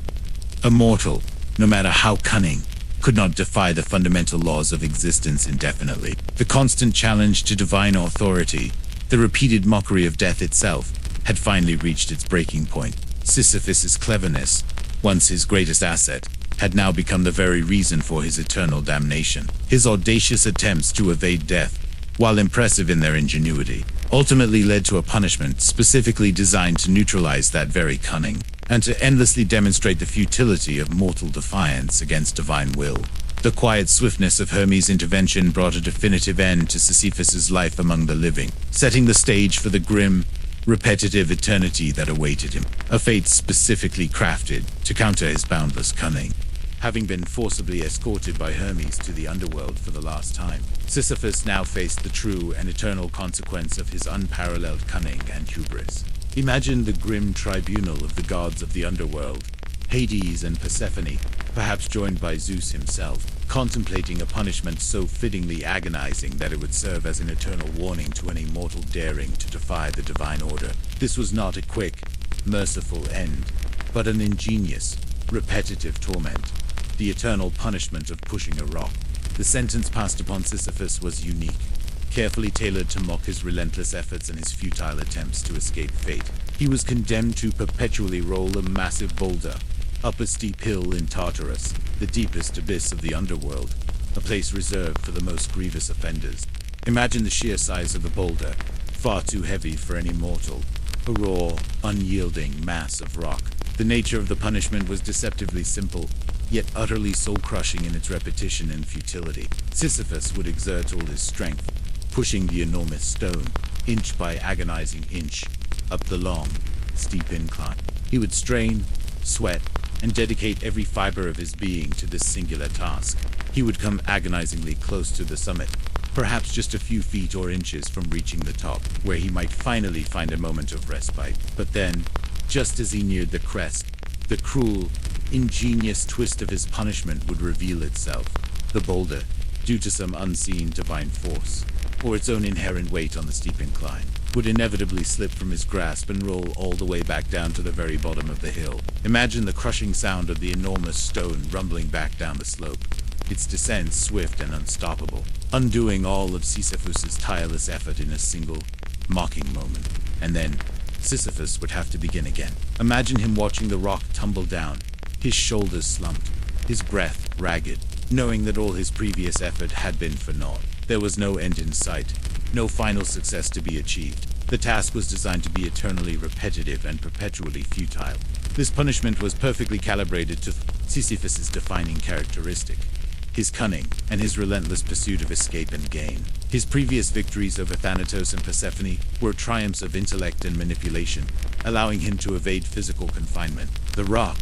A mortal, no matter how cunning, could not defy the fundamental laws of existence indefinitely. The constant challenge to divine authority, the repeated mockery of death itself, had finally reached its breaking point. Sisyphus's cleverness, once his greatest asset, had now become the very reason for his eternal damnation. His audacious attempts to evade death, while impressive in their ingenuity, ultimately led to a punishment specifically designed to neutralize that very cunning, and to endlessly demonstrate the futility of mortal defiance against divine will. The quiet swiftness of Hermes' intervention brought a definitive end to Sisyphus's life among the living, setting the stage for the grim, repetitive eternity that awaited him, a fate specifically crafted to counter his boundless cunning. Having been forcibly escorted by Hermes to the underworld for the last time, Sisyphus now faced the true and eternal consequence of his unparalleled cunning and hubris. Imagine the grim tribunal of the gods of the underworld, Hades and Persephone, perhaps joined by Zeus himself, contemplating a punishment so fittingly agonizing that it would serve as an eternal warning to any mortal daring to defy the divine order. This was not a quick, merciful end, but an ingenious, repetitive torment, the eternal punishment of pushing a rock. The sentence passed upon Sisyphus was unique, carefully tailored to mock his relentless efforts and his futile attempts to escape fate. He was condemned to perpetually roll a massive boulder up a steep hill in Tartarus, the deepest abyss of the underworld, a place reserved for the most grievous offenders. Imagine the sheer size of the boulder, far too heavy for any mortal. A raw, unyielding mass of rock. The nature of the punishment was deceptively simple, yet utterly soul-crushing in its repetition and futility. Sisyphus would exert all his strength, pushing the enormous stone, inch by agonizing inch, up the long, steep incline. He would strain, sweat, and dedicate every fiber of his being to this singular task. He would come agonizingly close to the summit, perhaps just a few feet or inches from reaching the top, where he might finally find a moment of respite. But then, just as he neared the crest, the cruel, ingenious twist of his punishment would reveal itself. The boulder, due to some unseen divine force, or its own inherent weight on the steep incline, would inevitably slip from his grasp and roll all the way back down to the very bottom of the hill. Imagine the crushing sound of the enormous stone rumbling back down the slope, its descent swift and unstoppable, undoing all of Sisyphus's tireless effort in a single, mocking moment. And then, Sisyphus would have to begin again. Imagine him watching the rock tumble down, his shoulders slumped, his breath ragged, knowing that all his previous effort had been for naught. There was no end in sight, no final success to be achieved. The task was designed to be eternally repetitive and perpetually futile. This punishment was perfectly calibrated to Sisyphus's defining characteristic: his cunning and his relentless pursuit of escape and gain. His previous victories over Thanatos and Persephone were triumphs of intellect and manipulation, allowing him to evade physical confinement. The rock,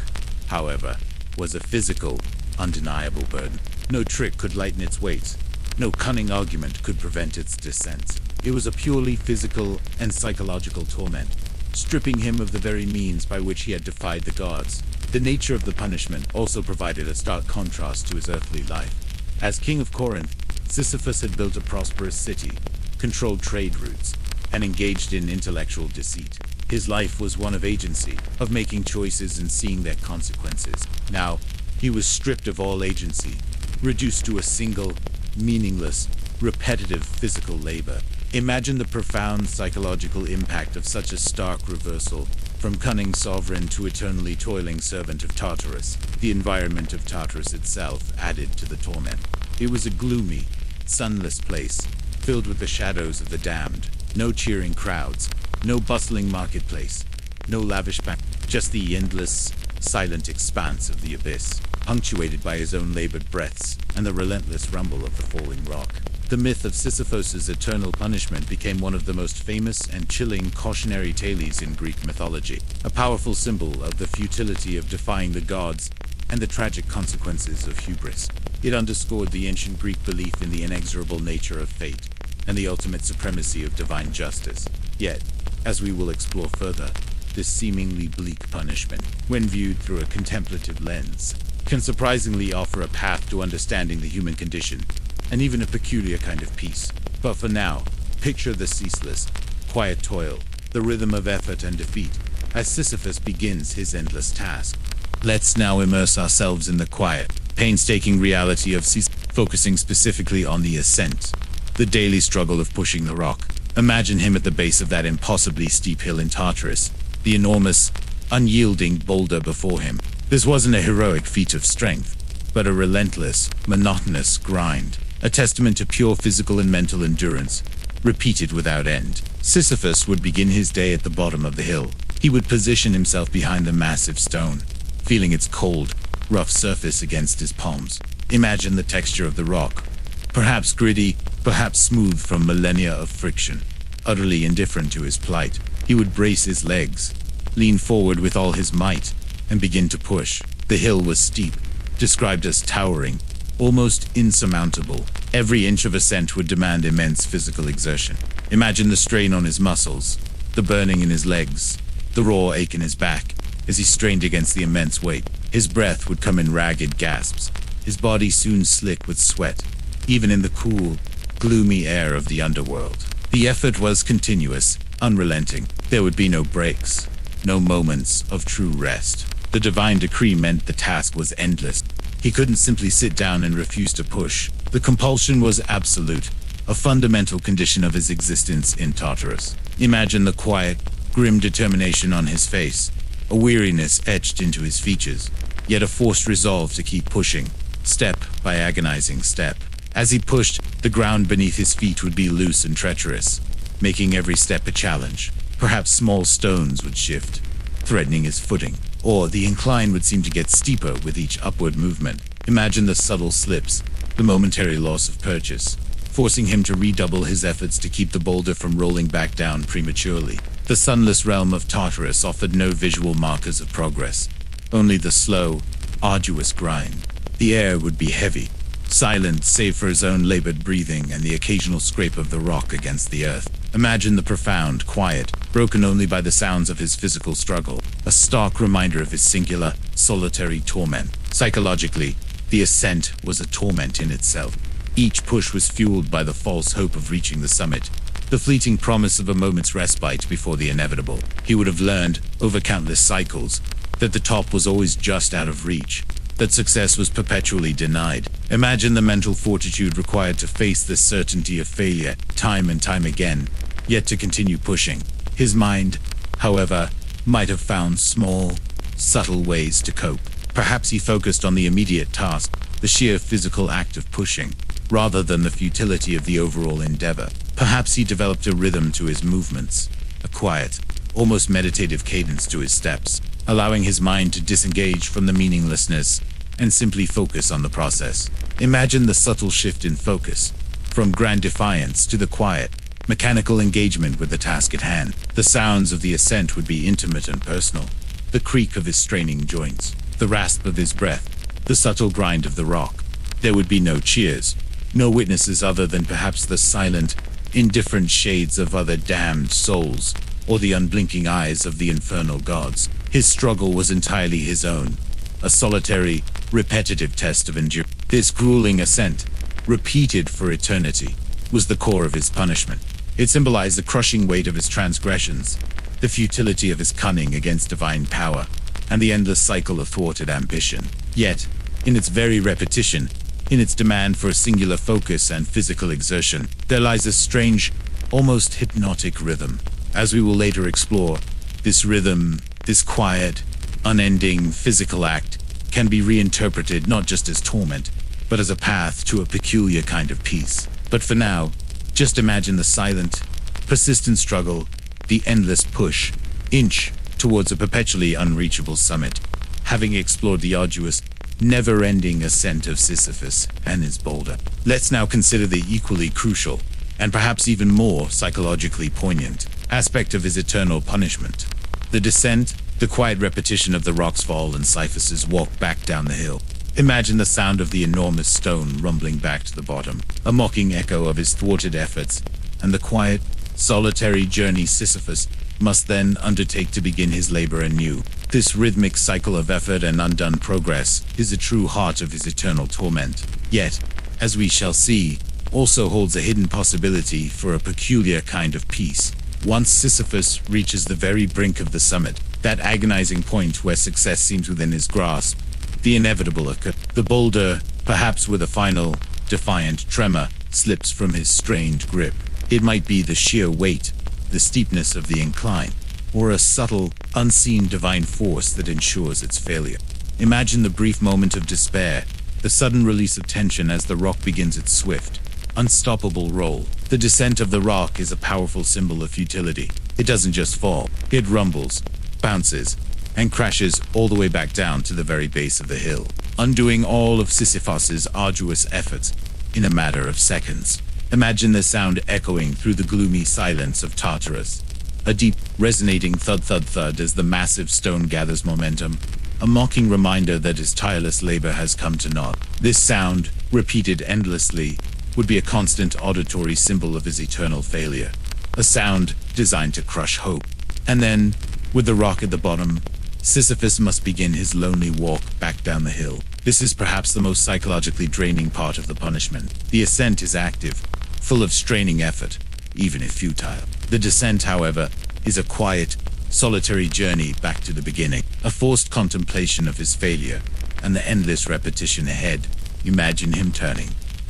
however, was a physical, undeniable burden. No trick could lighten its weight. No cunning argument could prevent its descent. It was a purely physical and psychological torment, stripping him of the very means by which he had defied the gods. The nature of the punishment also provided a stark contrast to his earthly life. As king of Corinth, Sisyphus had built a prosperous city, controlled trade routes, and engaged in intellectual deceit. His life was one of agency, of making choices and seeing their consequences. Now, he was stripped of all agency, reduced to a single, meaningless, repetitive physical labor. Imagine the profound psychological impact of such a stark reversal, from cunning sovereign to eternally toiling servant of Tartarus. The environment of Tartarus itself added to the torment. It was a gloomy, sunless place, filled with the shadows of the damned. No cheering crowds, no bustling marketplace, no lavish bank, just the endless, silent expanse of the abyss, punctuated by his own labored breaths and the relentless rumble of the falling rock. The myth of Sisyphus's eternal punishment became one of the most famous and chilling cautionary tales in Greek mythology, a powerful symbol of the futility of defying the gods and the tragic consequences of hubris. It underscored the ancient Greek belief in the inexorable nature of fate and the ultimate supremacy of divine justice. Yet, as we will explore further, this seemingly bleak punishment, when viewed through a contemplative lens, can surprisingly offer a path to understanding the human condition, and even a peculiar kind of peace. But for now, picture the ceaseless, quiet toil, the rhythm of effort and defeat, as Sisyphus begins his endless task. Let's now immerse ourselves in the quiet, painstaking reality of Sisyphus, focusing specifically on the ascent, the daily struggle of pushing the rock. Imagine him at the base of that impossibly steep hill in Tartarus, the enormous, unyielding boulder before him. This wasn't a heroic feat of strength, but a relentless, monotonous grind, a testament to pure physical and mental endurance, repeated without end. Sisyphus would begin his day at the bottom of the hill. He would position himself behind the massive stone, feeling its cold, rough surface against his palms. Imagine the texture of the rock, perhaps gritty, perhaps smooth from millennia of friction. Utterly indifferent to his plight, he would brace his legs, lean forward with all his might, and begin to push. The hill was steep, described as towering, almost insurmountable. Every inch of ascent would demand immense physical exertion. Imagine the strain on his muscles, the burning in his legs, the raw ache in his back, as he strained against the immense weight. His breath would come in ragged gasps, his body soon slick with sweat, even in the cool, gloomy air of the underworld. The effort was continuous, unrelenting. There would be no breaks, no moments of true rest. The divine decree meant the task was endless. He couldn't simply sit down and refuse to push. The compulsion was absolute, a fundamental condition of his existence in Tartarus. Imagine the quiet, grim determination on his face, a weariness etched into his features, yet a forced resolve to keep pushing, step by agonizing step. As he pushed, the ground beneath his feet would be loose and treacherous, making every step a challenge. Perhaps small stones would shift, threatening his footing, or the incline would seem to get steeper with each upward movement. Imagine the subtle slips, the momentary loss of purchase, forcing him to redouble his efforts to keep the boulder from rolling back down prematurely. The sunless realm of Tartarus offered no visual markers of progress, only the slow, arduous grind. The air would be heavy, silent save for his own labored breathing and the occasional scrape of the rock against the earth. Imagine the profound quiet, broken only by the sounds of his physical struggle, a stark reminder of his singular, solitary torment. Psychologically, the ascent was a torment in itself. Each push was fueled by the false hope of reaching the summit, the fleeting promise of a moment's respite before the inevitable. He would have learned, over countless cycles, that the top was always just out of reach, that success was perpetually denied. Imagine the mental fortitude required to face this certainty of failure time and time again, yet to continue pushing. His mind, however, might have found small, subtle ways to cope. Perhaps he focused on the immediate task, the sheer physical act of pushing, rather than the futility of the overall endeavor. Perhaps he developed a rhythm to his movements, a quiet, almost meditative cadence to his steps, allowing his mind to disengage from the meaninglessness and simply focus on the process. Imagine the subtle shift in focus, from grand defiance to the quiet, mechanical engagement with the task at hand. The sounds of the ascent would be intimate and personal. The creak of his straining joints, the rasp of his breath, the subtle grind of the rock. There would be no cheers, no witnesses other than perhaps the silent, indifferent shades of other damned souls, or the unblinking eyes of the infernal gods. His struggle was entirely his own, a solitary, repetitive test of endurance. This grueling ascent, repeated for eternity, was the core of his punishment. It symbolized the crushing weight of his transgressions, the futility of his cunning against divine power, and the endless cycle of thwarted ambition. Yet, in its very repetition, in its demand for a singular focus and physical exertion, there lies a strange, almost hypnotic rhythm. As we will later explore, this rhythm, this quiet, unending physical act, can be reinterpreted not just as torment, but as a path to a peculiar kind of peace. But for now, just imagine the silent, persistent struggle, the endless push, inch towards a perpetually unreachable summit. Having explored the arduous, never-ending ascent of Sisyphus and his boulder, let's now consider the equally crucial, and perhaps even more psychologically poignant, aspect of his eternal punishment. The descent, the quiet repetition of the rock's fall and Sisyphus's walk back down the hill. Imagine the sound of the enormous stone rumbling back to the bottom, a mocking echo of his thwarted efforts, and the quiet, solitary journey Sisyphus must then undertake to begin his labor anew. This rhythmic cycle of effort and undone progress is the true heart of his eternal torment. Yet, as we shall see, also holds a hidden possibility for a peculiar kind of peace. Once Sisyphus reaches the very brink of the summit, that agonizing point where success seems within his grasp, the inevitable occurs. The boulder, perhaps with a final, defiant tremor, slips from his strained grip. It might be the sheer weight, the steepness of the incline, or a subtle, unseen divine force that ensures its failure. Imagine the brief moment of despair, the sudden release of tension as the rock begins its swift, unstoppable roll. The descent of the rock is a powerful symbol of futility. It doesn't just fall, it rumbles, bounces, and crashes all the way back down to the very base of the hill, undoing all of Sisyphus's arduous efforts in a matter of seconds. Imagine the sound echoing through the gloomy silence of Tartarus, a deep, resonating thud-thud-thud as the massive stone gathers momentum, a mocking reminder that his tireless labor has come to naught. This sound, repeated endlessly, would be a constant auditory symbol of his eternal failure, a sound designed to crush hope. And then, with the rock at the bottom, Sisyphus must begin his lonely walk back down the hill. This is perhaps the most psychologically draining part of the punishment. The ascent is active, full of straining effort, even if futile. The descent, however, is a quiet, solitary journey back to the beginning, a forced contemplation of his failure and the endless repetition ahead. Imagine him turning,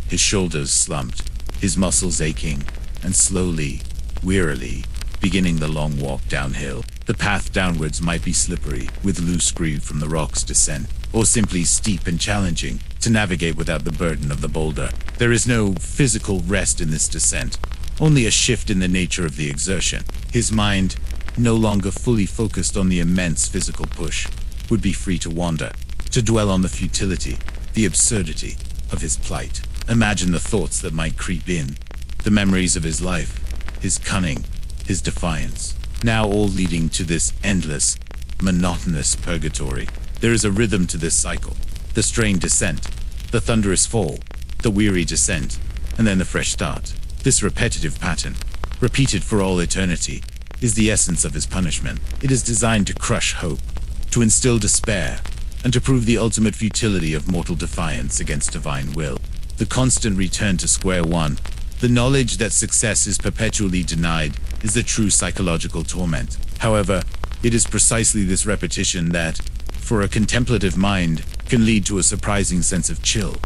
his shoulders slumped, his muscles aching, and slowly, wearily, beginning the long walk downhill. The path downwards might be slippery, with loose groove from the rock's descent, or simply steep and challenging to navigate without the burden of the boulder. There is no physical rest in this descent, only a shift in the nature of the exertion. His mind, no longer fully focused on the immense physical push, would be free to wander, to dwell on the futility, the absurdity of his plight. Imagine the thoughts that might creep in, the memories of his life, his cunning, his defiance, now all leading to this endless, monotonous purgatory. There is a rhythm to this cycle: the strained descent, the thunderous fall, the weary descent, and then the fresh start. This repetitive pattern, repeated for all eternity, is the essence of his punishment. It is designed to crush hope, to instill despair, and to prove the ultimate futility of mortal defiance against divine will. The constant return to square one, the knowledge that success is perpetually denied, is the true psychological torment. However, it is precisely this repetition that, for a contemplative mind, can lead to a surprising sense of chill,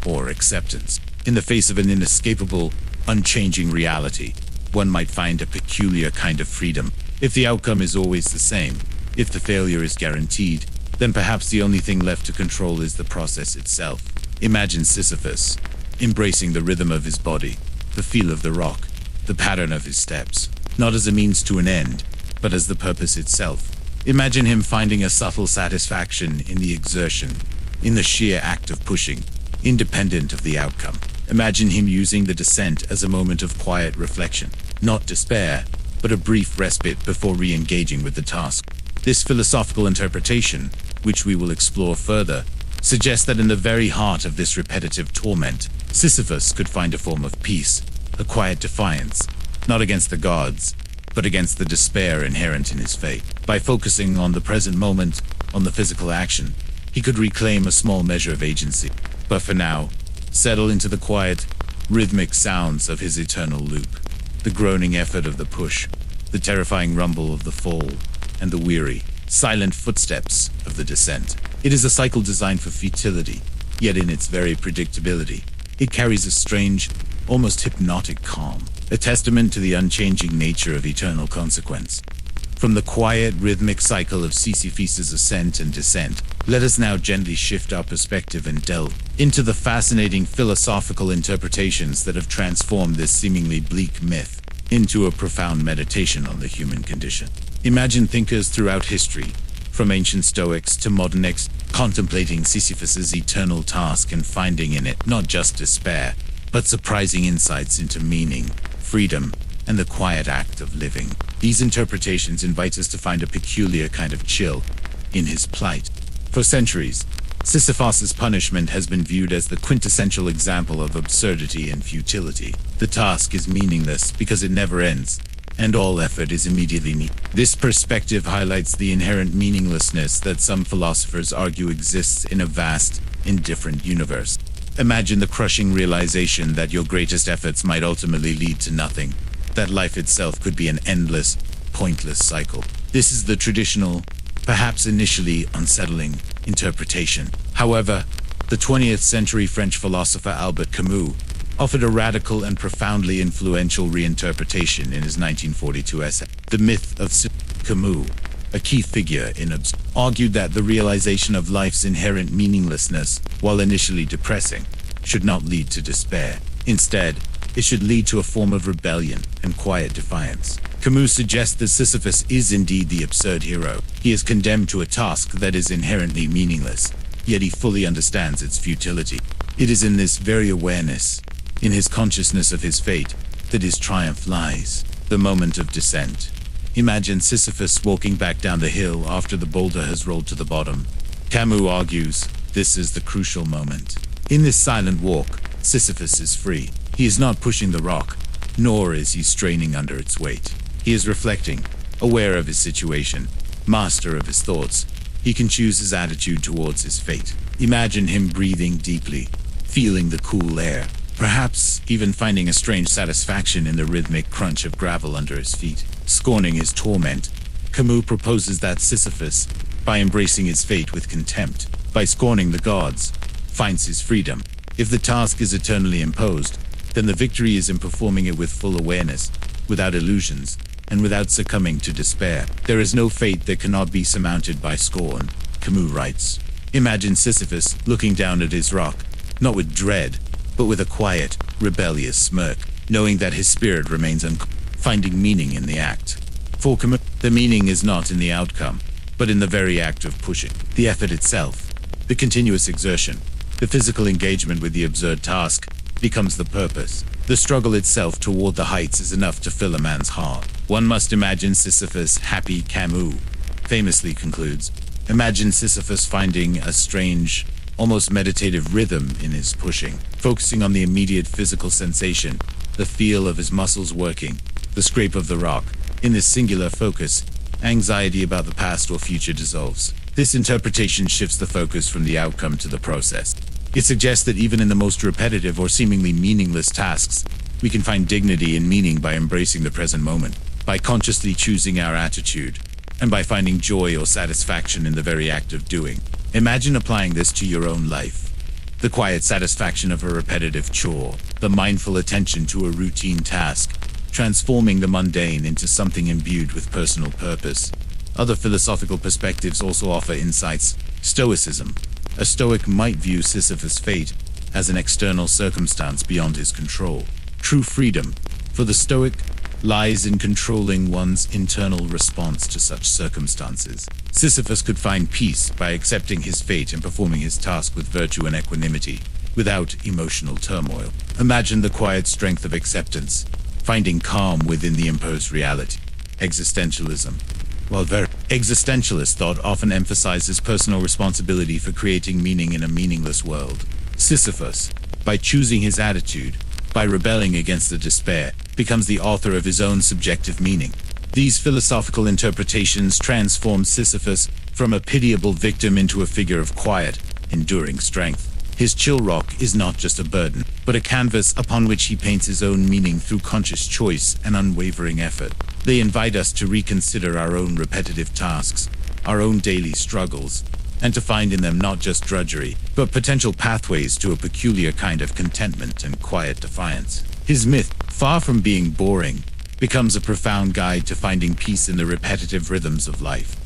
or acceptance. In the face of an inescapable, unchanging reality, one might find a peculiar kind of freedom. If the outcome is always the same, if the failure is guaranteed, then perhaps the only thing left to control is the process itself. Imagine Sisyphus, embracing the rhythm of his body, the feel of the rock, the pattern of his steps, not as a means to an end, but as the purpose itself. Imagine him finding a subtle satisfaction in the exertion, in the sheer act of pushing, independent of the outcome. Imagine him using the descent as a moment of quiet reflection, not despair, but a brief respite before re-engaging with the task. This philosophical interpretation, which we will explore further, suggests that in the very heart of this repetitive torment, Sisyphus could find a form of peace, a quiet defiance, not against the gods, but against the despair inherent in his fate. By focusing on the present moment, on the physical action, he could reclaim a small measure of agency. But for now, settle into the quiet, rhythmic sounds of his eternal loop, the groaning effort of the push, the terrifying rumble of the fall, and the weary, silent footsteps of the descent. It is a cycle designed for futility, yet in its very predictability, it carries a strange, almost hypnotic calm, a testament to the unchanging nature of eternal consequence. From the quiet, rhythmic cycle of Sisyphus's ascent and descent, let us now gently shift our perspective and delve into the fascinating philosophical interpretations that have transformed this seemingly bleak myth into a profound meditation on the human condition. Imagine thinkers throughout history, from ancient Stoics to modernists, contemplating Sisyphus's eternal task and finding in it not just despair, but surprising insights into meaning, freedom, and the quiet act of living. These interpretations invite us to find a peculiar kind of chill in his plight. For centuries, Sisyphus's punishment has been viewed as the quintessential example of absurdity and futility. The task is meaningless because it never ends, and all effort is immediately needed. This perspective highlights the inherent meaninglessness that some philosophers argue exists in a vast, indifferent universe. Imagine the crushing realization that your greatest efforts might ultimately lead to nothing, that life itself could be an endless, pointless cycle. This is the traditional, perhaps initially unsettling, interpretation. However, the 20th century French philosopher Albert Camus offered a radical and profoundly influential reinterpretation in his 1942 essay, The Myth of Sisyphus. Camus, a key figure in argued that the realization of life's inherent meaninglessness, while initially depressing, should not lead to despair. Instead, it should lead to a form of rebellion and quiet defiance. Camus suggests that Sisyphus is indeed the absurd hero. He is condemned to a task that is inherently meaningless, yet he fully understands its futility. It is in this very awareness, in his consciousness of his fate, that his triumph lies. The moment of descent. Imagine Sisyphus walking back down the hill after the boulder has rolled to the bottom. Camus argues, this is the crucial moment. In this silent walk, Sisyphus is free. He is not pushing the rock, nor is he straining under its weight. He is reflecting, aware of his situation, master of his thoughts. He can choose his attitude towards his fate. Imagine him breathing deeply, feeling the cool air, perhaps even finding a strange satisfaction in the rhythmic crunch of gravel under his feet. Scorning his torment, Camus proposes that Sisyphus, by embracing his fate with contempt, by scorning the gods, finds his freedom. If the task is eternally imposed, then the victory is in performing it with full awareness, without illusions, and without succumbing to despair. There is no fate that cannot be surmounted by scorn, Camus writes. Imagine Sisyphus looking down at his rock, not with dread, but with a quiet, rebellious smirk, knowing that his spirit remains finding meaning in the act. For Camus, the meaning is not in the outcome, but in the very act of pushing, the effort itself, the continuous exertion. The physical engagement with the absurd task becomes the purpose. The struggle itself toward the heights is enough to fill a man's heart. One must imagine Sisyphus happy. Camus famously concludes, imagine Sisyphus finding a strange, almost meditative rhythm in his pushing, focusing on the immediate physical sensation, the feel of his muscles working, the scrape of the rock. In this singular focus, anxiety about the past or future dissolves. This interpretation shifts the focus from the outcome to the process. It suggests that even in the most repetitive or seemingly meaningless tasks, we can find dignity and meaning by embracing the present moment, by consciously choosing our attitude, and by finding joy or satisfaction in the very act of doing. Imagine applying this to your own life. The quiet satisfaction of a repetitive chore, the mindful attention to a routine task, transforming the mundane into something imbued with personal purpose. Other philosophical perspectives also offer insights. Stoicism. A Stoic might view Sisyphus' fate as an external circumstance beyond his control. True freedom, for the Stoic, lies in controlling one's internal response to such circumstances. Sisyphus could find peace by accepting his fate and performing his task with virtue and equanimity, without emotional turmoil. Imagine the quiet strength of acceptance, finding calm within the imposed reality. Existentialism. While existentialist thought often emphasizes personal responsibility for creating meaning in a meaningless world, Sisyphus, by choosing his attitude, by rebelling against the despair, becomes the author of his own subjective meaning. These philosophical interpretations transform Sisyphus from a pitiable victim into a figure of quiet, enduring strength. His chill rock is not just a burden, but a canvas upon which he paints his own meaning through conscious choice and unwavering effort. They invite us to reconsider our own repetitive tasks, our own daily struggles, and to find in them not just drudgery, but potential pathways to a peculiar kind of contentment and quiet defiance. His myth, far from being boring, becomes a profound guide to finding peace in the repetitive rhythms of life.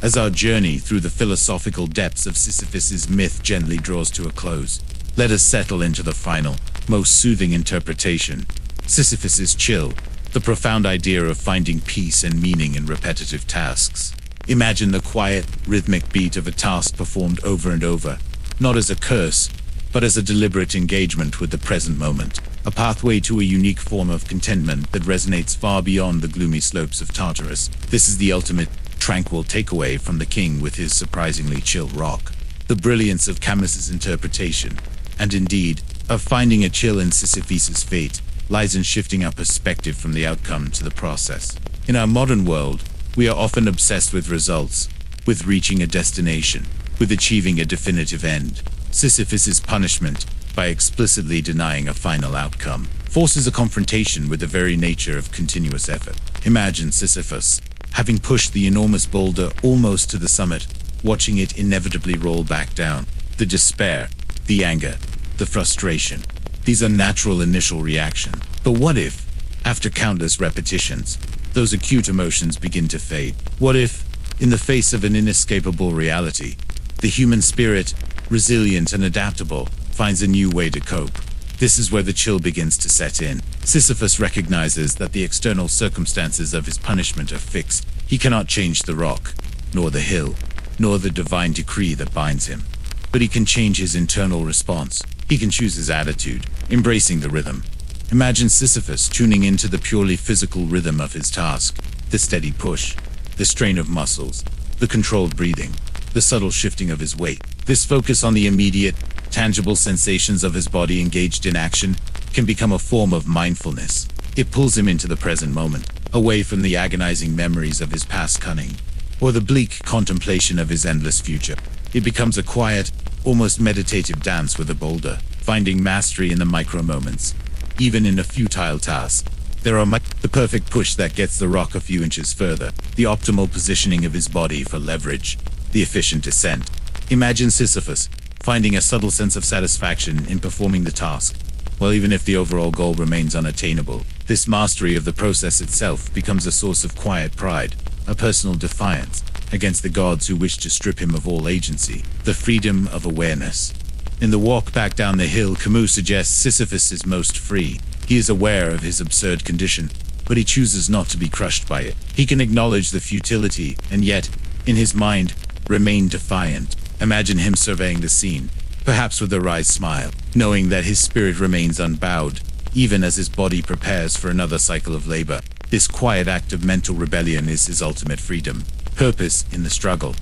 As our journey through the philosophical depths of Sisyphus's myth gently draws to a close, let us settle into the final, most soothing interpretation. Sisyphus's chill, the profound idea of finding peace and meaning in repetitive tasks. Imagine the quiet, rhythmic beat of a task performed over and over, not as a curse, but as a deliberate engagement with the present moment, a pathway to a unique form of contentment that resonates far beyond the gloomy slopes of Tartarus. This is the ultimate tranquil takeaway from the king with his surprisingly chill rock. The brilliance of Camus's interpretation, and indeed, of finding a chill in Sisyphus's fate, lies in shifting our perspective from the outcome to the process. In our modern world, we are often obsessed with results, with reaching a destination, with achieving a definitive end. Sisyphus's punishment, by explicitly denying a final outcome, forces a confrontation with the very nature of continuous effort. Imagine Sisyphus, having pushed the enormous boulder almost to the summit, watching it inevitably roll back down. The despair, the anger, the frustration. These are natural initial reactions. But what if, after countless repetitions, those acute emotions begin to fade? What if, in the face of an inescapable reality, the human spirit, resilient and adaptable, finds a new way to cope? This is where the chill begins to set in. Sisyphus recognizes that the external circumstances of his punishment are fixed. He cannot change the rock, nor the hill, nor the divine decree that binds him. But he can change his internal response. He can choose his attitude, embracing the rhythm. Imagine Sisyphus tuning into the purely physical rhythm of his task, the steady push, the strain of muscles, the controlled breathing, the subtle shifting of his weight. This focus on the immediate, tangible sensations of his body engaged in action can become a form of mindfulness. It pulls him into the present moment, away from the agonizing memories of his past cunning, or the bleak contemplation of his endless future. It becomes a quiet, almost meditative dance with a boulder, finding mastery in the micro moments. Even in a futile task, there are the perfect push that gets the rock a few inches further, the optimal positioning of his body for leverage, the efficient descent. Imagine Sisyphus finding a subtle sense of satisfaction in performing the task, well, even if the overall goal remains unattainable. This mastery of the process itself becomes a source of quiet pride, a personal defiance against the gods who wish to strip him of all agency, the freedom of awareness. In the walk back down the hill, Camus suggests Sisyphus is most free. He is aware of his absurd condition, but he chooses not to be crushed by it. He can acknowledge the futility, and yet, in his mind, remain defiant. Imagine him surveying the scene, perhaps with a wry smile, knowing that his spirit remains unbowed, even as his body prepares for another cycle of labor. This quiet act of mental rebellion is his ultimate freedom. Purpose in the struggle.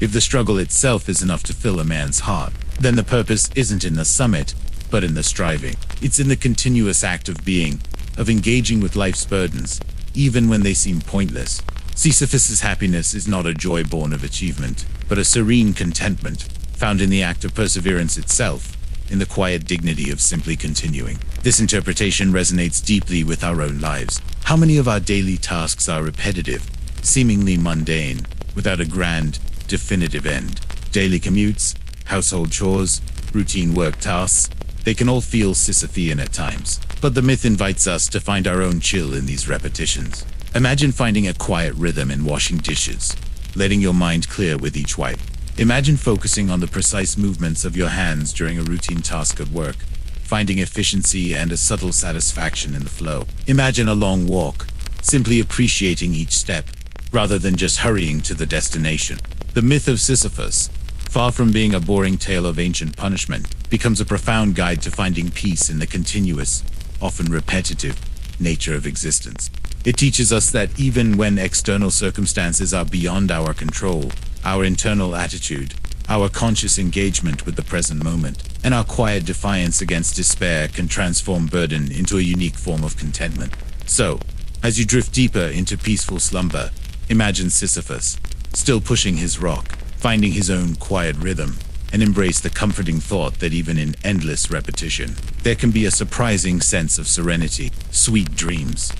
If the struggle itself is enough to fill a man's heart, then the purpose isn't in the summit, but in the striving. It's in the continuous act of being, of engaging with life's burdens, even when they seem pointless. Sisyphus's happiness is not a joy born of achievement, but a serene contentment, found in the act of perseverance itself, in the quiet dignity of simply continuing. This interpretation resonates deeply with our own lives. How many of our daily tasks are repetitive, seemingly mundane, without a grand, definitive end? Daily commutes, household chores, routine work tasks, they can all feel Sisyphean at times. But the myth invites us to find our own chill in these repetitions. Imagine finding a quiet rhythm in washing dishes, letting your mind clear with each wipe. Imagine focusing on the precise movements of your hands during a routine task at work, finding efficiency and a subtle satisfaction in the flow. Imagine a long walk, simply appreciating each step, rather than just hurrying to the destination. The myth of Sisyphus, far from being a boring tale of ancient punishment, becomes a profound guide to finding peace in the continuous, often repetitive, nature of existence. It teaches us that even when external circumstances are beyond our control, our internal attitude, our conscious engagement with the present moment, and our quiet defiance against despair can transform burden into a unique form of contentment. So, as you drift deeper into peaceful slumber, imagine Sisyphus, still pushing his rock, finding his own quiet rhythm, and embrace the comforting thought that even in endless repetition, there can be a surprising sense of serenity. Sweet dreams.